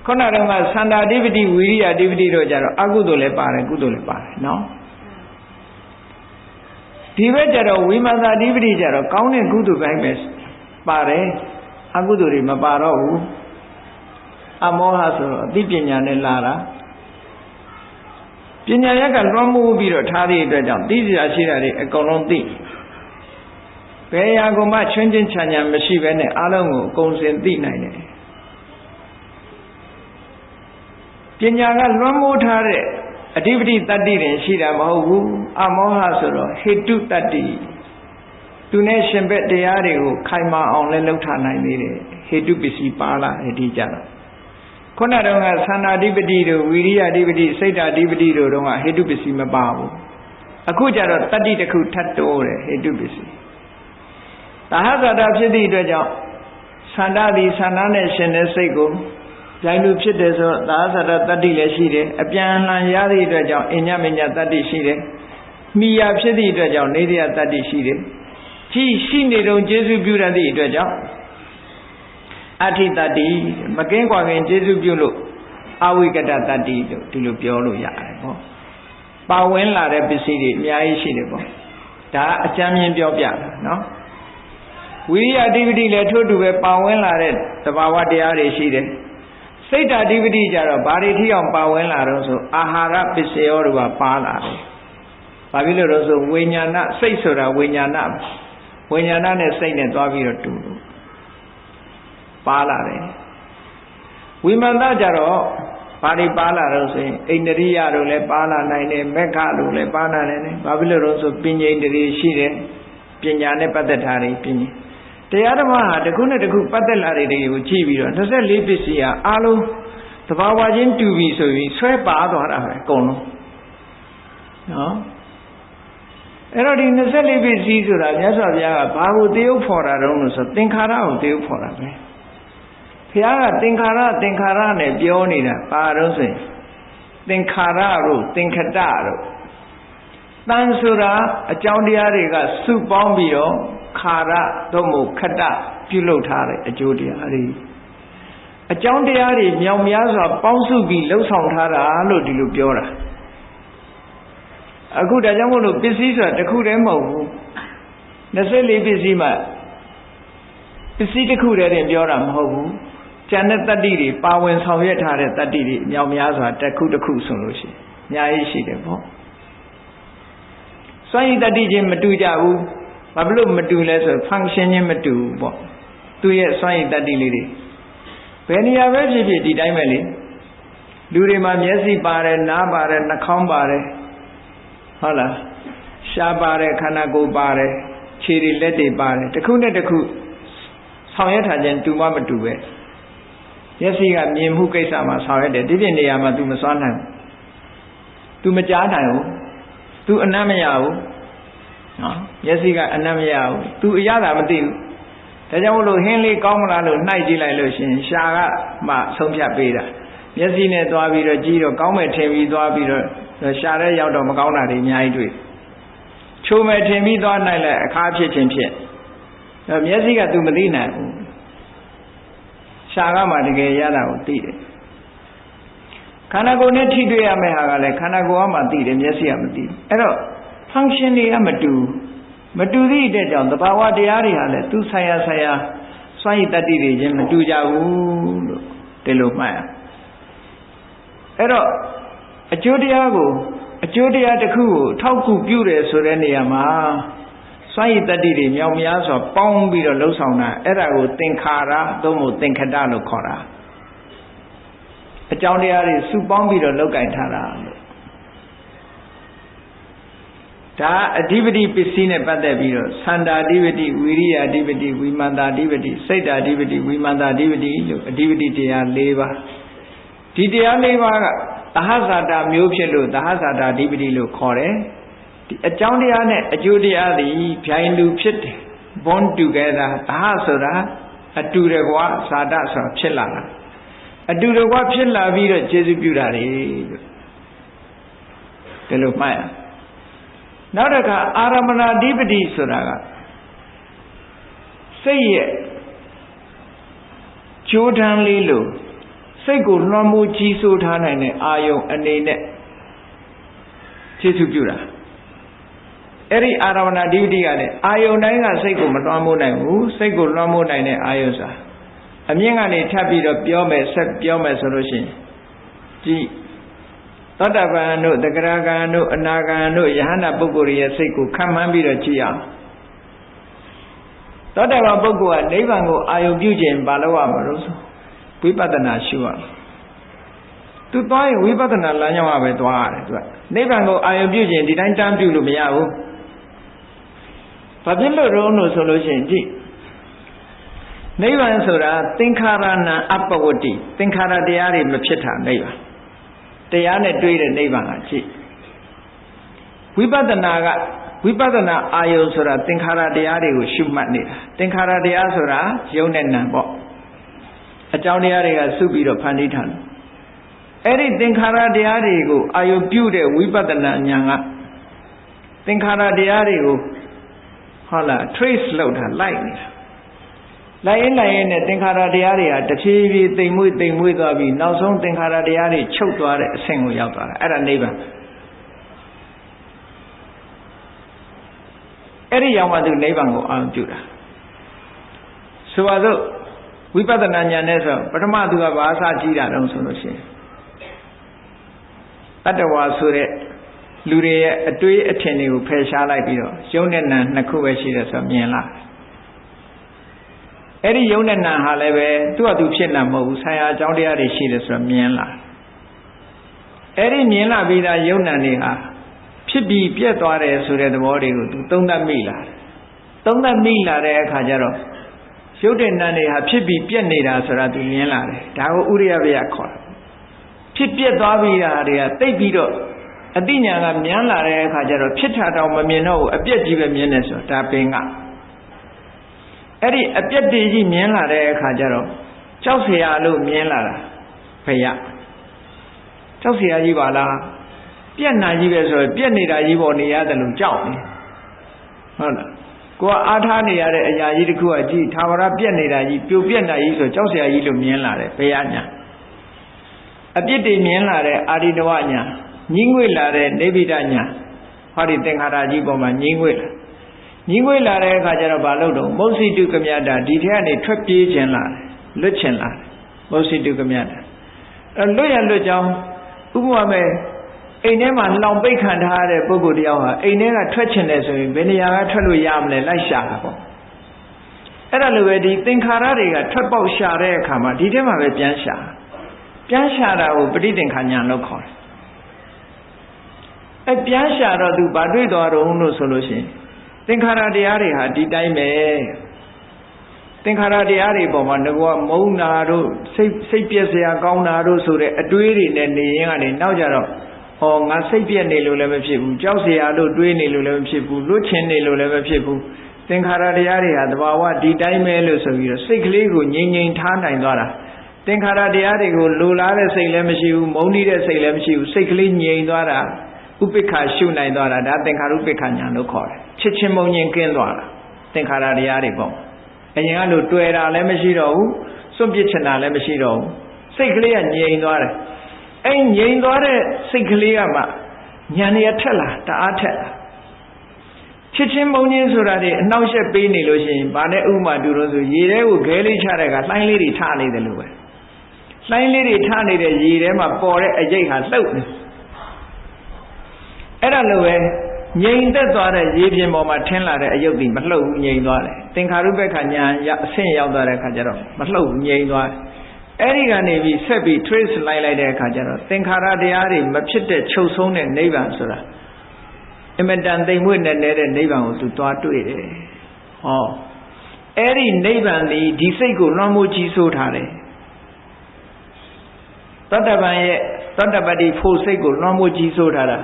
ခုနတုန်းကသန္တာအဓိပတိဝိရိယအဓိပတိတို့ကြတော့အကုသိုလ်လည်းပါတယ်ကုသိုလ်လည်းပါတယ်နော်ဒီဘက်ကျတော့ဝိမာန်သအဓိပတိကျတော့ကောင်းတဲ့ကုသိုလ်ပိုင်းပဲပါတယ်အကုသိုလ်တွေမပါတော့ဘူးအမောဟဆိုတော့အသိပညာနဲ့လာတာပညာရက်ကလွှမ်းမိုးပြီးတော့ထားတဲ့အတွက်ကြောင့်သိစရာရှိတာတွေအကုန်လုံးသိဘယ်ရာကိုမှချွင်းချင်းချာညာမရှိဘဲနဲ့အားလုံးကိုအကုန်စင်သိနိုင်တယ်ပညာကလွှမ်းမိုးထားတဲ့အဓိပတိတတ္တိတွေရှိတာမဟုတ်ဘူးအမောဟဆိုတော့ဟေတုတတ္တိသူနဲ့ရှင်ဘက်တရားတွေကိုခိုင်မာအောင်လည်းလုပ်ထားနိုင်သေးတယ်ဟေတုပစ္စည်းပါလာတယ်ဒီကြတော့ခုနတုန်းကသန္တာအဓိပတိတို့ဝိရိယအဓိပတိစိတ်ဓာအဓိပတိတို့တုန်းကဟေတုပစ္စည်းမပါဘူးအခုကျတော့တတ္တိတစ်ခုထပ်တိုးတယ်ဟေတုပစ္စည်းသဟဇာတာဖြစ်သည့်အတွက်ကြောင့်သန္တာသည်သန္တာနဲ့ရှင်တဲ့စိတ်ကိုပြိုင်လူဖြစ်တယ်ဆိုတော့သဟဇာတာတတ္တိလည်းရှိတယ်အပြန်အလှန်ရသည့်အတွက်ကြောင့်အညမညတတ္တိရှိတယ်မိယာဖြစ်သည့်အတွက်ကြောင့်နေတရားတတ္တိရှိတယ်ရှိနေတုံကျေစုပြုရသည့်အတွက်ကြောင့်အဋ္ဌိတတ္တိမကင်းကွာခင်ကျေစုပြုလို့အဝိကတတတ္တိလို့ဒီလိုပြောလို့ရတယ်ပေါ့ပါဝင်လာတဲ့ပစ္စည်းတွေအများကြီးရှိတယ်ပေါ့ဒါအကျမ်းမြင်ပြောပြတာနော်ဝိရိယအဓိပတိလည်းထို့တူပဲပါဝင်လာတဲ့သဘာဝတရားတွေရှိတယ်စိတ်ဓာအဓိပတိကြတော့ဘာတွေထိအောင်ပါဝင်လာတော့ဆိုအာဟာရပစ္စယောတို့ကပါလာတယ်ဘာဖြစ်လို့လဲဆိုဝိညာဏစိတ်ဆိုတာဝိညာဏနဲ့စိတ်နဲ့သွားပြီးတော့တူလို့ပါလာတယ်ဝိမာန်သကြတော့ဘာတွေပါလာတော့ဆိုရင်အိန္ဒြိယတို့လည်းပါလာနိုင်တယ်မက္ခတို့လည်းပါလာနိုင်တယ်ဘာဖြစ်လို့လဲဆိုပညာဣန္ဒြေရှိတယ်ပညာနဲ့ပတ်သက်တာတွေပညာတရားဓမ္မဟာတစ်ခုနဲ့တစ်ခုပတ်သက်လာတဲ့တွေကိုကြည့်ပြီးတော့24ပစ္စည်းဟာအားလုံးသဘာဝချင်းတူပြီဆိုပြီးဆွဲပါသွားတာပဲအကုန်လုံးနော်အဲ့တော့ဒီ24ပစ္စည်းဆိုတာမြတ်စွာဘုရားကဘာကိုတယုတ်ဖော်တာတုံးလို့ဆိုသင်္ခါရကိုတယုတ်ဖော်တာပဲဘုရားကသင်္ခါရနဲ့ပြောနေတာဘာတော့ဆိုရင်သင်္ခါရတို့သင်္ခတတို့တန်ဆိုတာအကြောင်းတရားတွေကစုပေါင်းပြီးတော့ခါရတို့မို့ခတပြုလုပ်ထားတဲ့အကျိုးတရားတွေအကြောင်းတရားတွေမြောင်များစွာပေါင်းစုပြီးလှုပ်ဆောင်ထားတာလို့ဒီလိုပြောတာအခုဒါကြောင့်မို့လို့ပစ္စည်းဆိုတာတစ်ခုတည်းမဟုတ်ဘူး24ပစ္စည်းမှပစ္စည်းတစ်ခုတည်းတင်ပြောတာမဟုတ်ဘူးကျန်တဲ့တတ္တိတွေပါဝင်ဆောင်ရွက်ထားတဲ့တတ္တိတွေမြောင်များစွာတစ်ခုတစ်ခုဆိုလို့ရှိရင်အများကြီးရှိတယ်ပေါ့စွမ်းရည်တတ္တိချင်းမတူကြဘူးဘာဖြစ်လို့မတူလဲဆို function ချင်းမတူဘူးပေါ့သူရဲ့စွမ်းရည်တတ္တိလေးတွေဘယ်နေရာပဲဖြစ်ဖြစ်ဒီတိုင်းပဲလေလူတွေမှာမျက်စိပါတယ်နားပါတယ်နှာခေါင်းပါတယ်ဟုတ်လားရှားပါတယ်ခန္ဓာကိုယ်ပါတယ်ခြေတွေလက်တွေပါတယ်တစ်ခုနဲ့တစ်ခုဆောင်ရွက်ထားခြင်းတူမှမတူပဲမျက်စိကမြင်မှုကိစ္စမှာဆောင်ရွက်တယ်ဒီပြင်နေရာမှာ तू မစွမ်းနိုင်ဘူး तू မကြားနိုင်ဘူး तू အနမ်းမရဘူးနော်မျက်စိကအနမ်းမရဘူး तू အရသာမသိဘူးဒါကြောင့်မလို့ဟင်းလေးကောင်းမလားလို့နှိုက်ကြည့်လိုက်လို့ရှင်ရှားကမှဆုံးဖြတ်ပေးတာ မျက်စိနဲ့သွားပြီးတော့ကြည့်တော့ကောင်းမဲ့ထင်ပြီးသွားပြီးတော့ရှာတဲ့ရောက်တော့မကောင်းတာတွေအများကြီးတွေ့ချိုးမဲ့ထင်ပြီးသွားနိုင်လဲအခါဖြစ်ခြင်းဖြစ်မျက်စိက तू မသိနိုင်ဘူးရှာကမှတကယ်ရတာကိုသိတယ်ခန္ဓာကိုယ်နဲ့ထိတွေ့ရမယ့်ဟာကလည်းခန္ဓာကိုယ်ကမှသိတယ်မျက်စိကမသိဘူးအဲ့တော့ function တွေကမတူသည့်အတွက်ကြောင့်သဘာဝတရားတွေဟာလည်းသူဆိုင်ရာစွမ်းရည်တတ္တိတွေချင်းမတူကြဘူးလို့ဒီလိုမှတ်ရအဲ့တော့အကျိုးတရားတစ်ခုကိုထောက်ကူပြုတယ်ဆိုတဲ့နေရာမှာစွမ်းရည်တတ္တိတွေမြောက်များစွာပေါင်းပြီးတော့လှုပ်ဆောင်တာအဲ့ဒါကိုသင်္ခါရသို့မဟုတ်သင်္ခတလို့ခေါ်တာအကြောင်းတရားတွေစုပေါင်းပြီးတော့လောက်ကင်ထားတာလို့ဒါအဓိပတိပစ္စည်းနဲ့ပတ်သက်ပြီးတော့သန္တာအဓိပတိဝိရိယအဓိပတိဝိမာန်တာအဓိပတိစိတ်ဓာအဓိပတိဝိမာန်တာအဓိပတိလို့အဓိပတိတရား၄ပါးဒီတရား၄ပါးကသဟဇာတာမျိုးဖြစ်လို့သဟဇာတာအဓိပတိလို့ခေါ်တယ်ဒီအကြောင်းတရားနဲ့အကျိုးတရားသည်ဖြိုင်တူဖြစ်တယ် bond together သဟဆိုတာအတူတကွဇာတဆိုတာဖြစ်လာတာအတူတကွဖြစ်လာပြီးတော့ကျေစုပြုတာလေလို့ဒီလိုမှတ်ရနောက်တစ်ခါအာရမဏအဓိပတိဆိုတာကစိတ်ရဲ့ကြိုးတန်းလေးလို့စိတ်ကိုလွှမ်းမိုးကြီးစိုးထားနိုင်တဲ့အာယုံအနေနဲ့ကျေစုပြုတာအဲ့ဒီအာရမဏအဓိပတိကလည်းအာယုံတိုင်းကစိတ်ကိုမလွှမ်းမိုးနိုင်ဘူးစိတ်ကိုလွှမ်းမိုးနိုင်တဲ့အာယုံစာအမြင့်ကနေထပ်ပြီးတော့ပြောမယ်ဆက်ပြောမယ်ဆိုလို့ရှိရင်ဒီသောတပန်တို့တဂရဂံတို့အနာဂံတို့ယဟန္တာပုဂ္ဂိုလ်ရဲ့စိတ်ကိုခံမှန်းပြီးတော့ကြည့်အောင်သောတပန်ပုဂ္ဂိုလ်ကနိဗ္ဗာန်ကိုအာယုံပြုခြင်းဘာလို့ရမှာလို့ဆိုဝိပဿနာရှုရသူသွားရင်ဝိပဿနာလမ်းကြောင်းကပဲသွားရတယ်သူကနိဗ္ဗာန်ကိုအာယုံပြုခြင်းဒီတိုင်းတန်းပြုလို့မရဘူးဘာဖြစ်လို့တော့လို့ဆိုလို့ရှိရင်ကြည့်နိဗ္ဗာန်ဆိုတာသင်္ခါရဏံအပ္ပဝတ္တိသင်္ခါရတရားတွေမဖြစ်တာနိဗ္ဗာန်တရားနဲ့တွေ့တဲ့နိဗ္ဗာန်ကကြည့်ဝိပဿနာအာယုံဆိုတာသင်္ခါရတရားတွေကိုရှုမှတ်နေတာသင်္ခါရတရားဆိုတာယုံနဲ့နံပေါ့အကြောင်းတရားတွေကစုပြီးတော့ဖန်တီးထားတယ်အဲ့ဒီသင်္ခါရတရားတွေကိုအာယုံပြုတဲ့ဝိပဿနာဉာဏ်ကသင်္ခါရတရားတွေကိုဟုတ်လား trace လုပ်တာလိုက်နေတာလိုက်ရင်နဲ့သင်္ခါရတရားတွေဟာတဖြည်းဖြည်းတိမ်မွေ့သွားပြီးနောက်ဆုံးသင်္ခါရတရားတွေချုပ်သွားတဲ့အဆင့်ကိုရောက်သွားတာအဲ့ဒါနိဗ္ဗာန်အဲ့ဒီရောက်မှသူနိဗ္ဗာန်ကိုအာရုံပြုတာဆိုပါစို့ဝိပဿနာဉာဏ်နဲ့ဆိုပထမသူကဘာအစကြည့်တာတုံးဆိုလို့ရှိရင်တတ္တဝါဆိုတဲ့လူတွေရဲ့အတွေးအထင်တွေကိုဖယ်ရှားလိုက်ပြီးတော့ယုံနဲ့နံနှစ်ခုပဲရှိတယ်ဆိုမြင်လာအဲ့ဒီယုံနဲ့နံဟာလည်းပဲသူ့အတူဖြစ်လာမဟုတ်ဘူးဆံရအကြောင်းတရားတွေရှိတယ်ဆိုတော့မြင်လာအဲ့ဒီမြင်လာပြီးသားယုံနံတွေဟာဖြစ်ပြီးပြတ်သွားတယ်ဆိုတဲ့သဘောတွေကိုသူသုံးသပ်မိလာတဲ့အခါကျတော့ရုပ်တဲ့နံတွေဟာဖြစ်ပြီးပြတ်နေတာဆိုတာသူမြင်လာတယ်ဒါကိုဥရိယဗျာခေါ်တာဖြစ်ပြတ်သွားပြီးတာတွေကတိတ်ပြီးတော့အတိညာကမြန်းလာတဲ့အခါကျတော့ဖြစ်တာတော့မမြင်တော့ဘူးအပြက်ကြီးပဲမြင်နေဆိုဒါပင်ကအဲ့ဒီအပြက်တည်ကြီးမြင်လာတဲ့အခါကျတော့ကြောက်เสียလို့မြင်လာတာဖေရကြောက်เสียကြီးပါလားပြက်နာကြီးပဲဆိုရင်ပြက်နေတာကြီးပေါ်နေရတယ်လို့ကြောက်နေဟုတ်လားကိုကအားထားနေရတဲ့အရာကြီးတစ်ခုကကြည့်သာဝရပြက်နေတာကြီးပြိုပြက်နေတာကြီးဆိုကြောက်เสียကြီးလို့မြင်လာတယ်ဖေရညာအပြစ်တွေမြင်လာတဲ့အာရိတဝညာညင်းငွေလာတဲ့နေဗိဒညာဟောဒီသင်္ခါရကြီးပေါ်မှာညင်းငွေလာတဲ့အခါကျတော့ဘာလို့တော့မုတ်စိတုကမြတာဒီထက်ကနေထွက်ပြေးခြင်းလာလွတ်ခြင်းလာမုတ်စိတုကမြတာလွတ်ရလွတ်ကြောင်းဥပမာမဲ့အိမ်ထဲမှာလောင်ပိတ်ခံထားတဲ့ပုဂ္ဂိုလ်တယောက်ဟာအိမ်ထဲကထွက်ခြင်းတယ်ဆိုရင်ဘယ်နေရာကထွက်လို့ရမလဲလိုက်ရှာတာပေါ့အဲ့ဒါလိုပဲဒီသင်္ခါရတွေကထွက်ပေါက်ရှာတဲ့အခါမှာဒီထဲမှာပဲပြန်ရှာတာကိုပဋိသင်္ခါဉာဏ်လို့ခေါ်တယ်ပြန်ရှာတော့သူဘာတွေ့သွားတော့လို့ဆိုလို့ရှိရင်သင်္ခါရတရားတွေဟာဒီတိုင်းပဲသင်္ခါရတရားတွေပေါ်မှာငကောမုန်းတာတို့စိတ်ပြည့်စရာကောင်းတာတို့ဆိုတဲ့အတွေးတွေနဲ့နေရင်ကနေနောက်ကြတော့ဟောငါစိတ်ပြည့်နေလို့လည်းမဖြစ်ဘူးကြောက်စရာလို့တွေးနေလို့လည်းမဖြစ်ဘူးလွတ်ချင်နေလို့လည်းမဖြစ်ဘူးသင်္ခါရတရားတွေဟာသဘာဝဒီတိုင်းပဲလို့ဆိုပြီးတော့စိတ်ကလေးကိုငြိမ်ထားနိုင်သွားတာ သင်္ခါရတရားတွေကိုလိုလားတဲ့စိတ်လည်းမရှိဘူးမုန်းတီးတဲ့စိတ်လည်းမရှိဘူးစိတ်ကလေးငြိမ်သွားတာဥပိ္ပခာရှုနိုင်သွားတာဒါသင်္ခါရုပ္ပခာညာလို့ခေါ်တယ်ချစ်ချင်းမုန်းချင်းကင်းသွားတာသင်္ခါရတရားတွေပေါ့အရင်ကလိုတွေ့တာလည်းမရှိတော့ဘူးစွန့်ပစ်ချင်တာလည်းမရှိတော့ဘူးစိတ်ကလေးကငြိမ်သွားတယ်အဲ့ငြိမ်သွားတဲ့စိတ်ကလေးကမှဉာဏ်ရထက်လာတအားထက်လာချစ်ချင်းမုန်းချင်းဆိုတာတွေအနှောက်အယှက်ပေးနေလို့ရှိရင်ဗာနဲ့ဥမာတူလို့ဆိုရေထဲကိုခဲလေးချတဲ့ကလှိုင်းလေးတွေထနေတယ်လို့ပဲလှိုင်းလေးတွေထနေတဲ့ရေထဲမှာပေါ်တဲ့အရိပ်ဟာလှုပ်နေအဲ့ဒါလိုပဲငြိမ်သက်သွားတဲ့ရေပြင်ပေါ်မှာထင်းလာတဲ့အယုတ်ဒီမလှုပ်ဘူးငြိမ်သွားတယ်သင်္ခါရုပ္ပခာညာအဆင့်ရောက်သွားတဲ့အခါကျတော့မလှုပ်ဘူးငြိမ်သွားတယ်အဲ့ဒီကနေပြီးဆက်ပြီး trace လိုက်တဲ့အခါကျတော့သင်္ခါရတရားတွေမဖြစ်တဲ့ချုပ်ဆုံးတဲ့နိဗ္ဗာန်ဆိုတာအမတန်သိမ်မွေ့နေတဲ့နိဗ္ဗာန်ကိုသူသွားတွေ့တယ်ဟောအဲ့ဒီနိဗ္ဗာန်ဒီစိတ်ကိုလွှမ်းမိုးကြီးစိုးထားတယ်သတ္တဗံရဲ့သတ္တပတိဖို့စိတ်ကိုလွှမ်းမိုးကြီးစိုးထားတာဘယ်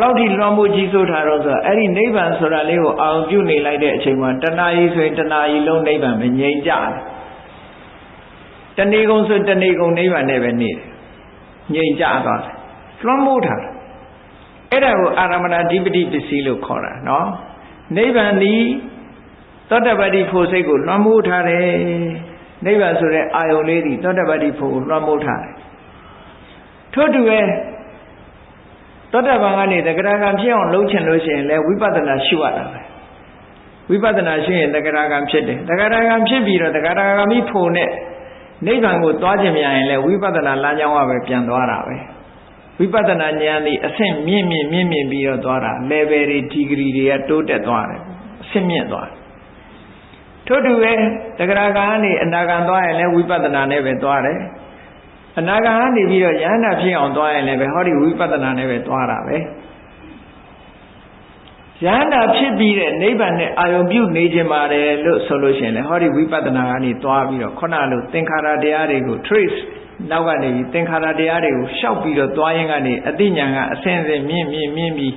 လောက်ထိလွှမ်းမိုးကြီးစိုးထားတော့ဆိုတော့အဲ့ဒီနိဗ္ဗာန်ဆိုတာလေးကိုအောင်ပြုနေလိုက်တဲ့အချိန်မှာတဏှာကြီးဆိုရင်တဏှာကြီးလုံးနိဗ္ဗာန်ပဲငြိမ်ကြတယ်တဏှိကုံဆိုတဏှိကုံနိဗ္ဗာန်နဲ့ပဲနေတယ်ငြိမ်ကြသွားတယ်လွှမ်းမိုးထားတယ်အဲ့ဒါကိုအာရမဏဓိပတိပစ္စည်းလို့ခေါ်တာနော်နိဗ္ဗာန်ဒီသောတပတ္တိဖို့စိတ်ကိုလွှမ်းမိုးထားတယ်နိဗ္ဗာန်ဆိုတဲ့အာယုန်လေးဒီသောတပတ္တိဖို့ကိုလွှမ်းမိုးထားတယ်ထို့တူပဲသောတပန်ကနေတဂရကံဖြစ်အောင်လုပ်ချင်လို့ရှိရင်လည်းဝိပဿနာရှုရတာပဲဝိပဿနာရှုရင်တဂရကံဖြစ်တယ်တဂရကံဖြစ်ပြီးတော့တဂရကံမိဖို့နဲ့နိဗ္ဗာန်ကိုသွားခြင်းမြန်ရင်လည်းဝိပဿနာလမ်းကြောင်းကပဲပြန်သွားတာပဲဝိပဿနာဉာဏ်ဒီအဆင့်မြင့်ပြီးတော့သွားတာ level တွေ degree တွေကတိုးတက်သွားတယ်အဆင့်မြင့်သွားတယ်ထို့တူပဲတဂရကံကနေအနာကံသွားရင်လည်းဝိပဿနာနဲ့ပဲသွားတယ်အနာဂတ်ကနေပြီးတော့ယန္တာဖြစ်အောင်သွားရင်လည်းပဲဟောဒီဝိပဿနာနဲ့ပဲသွားတာပဲယန္တာဖြစ်ပြီးတဲ့နိဗ္ဗာန်နဲ့အာရုံပြုနေခြင်းပါတယ်လို့ဆိုလို့ရှိရင်လည်းဟောဒီဝိပဿနာကနေသွားပြီးတော့ခုနလိုသင်္ခါရတရားတွေကို trace နောက်ကနေပြီးသင်္ခါရတရားတွေကိုရှောက်ပြီးတော့သွားရင်ကနေအသိဉာဏ်ကအစဉ်စဉ်မြင့်ပြီး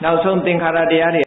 နောက်ဆုံးသင်္ခါရတရားတွေ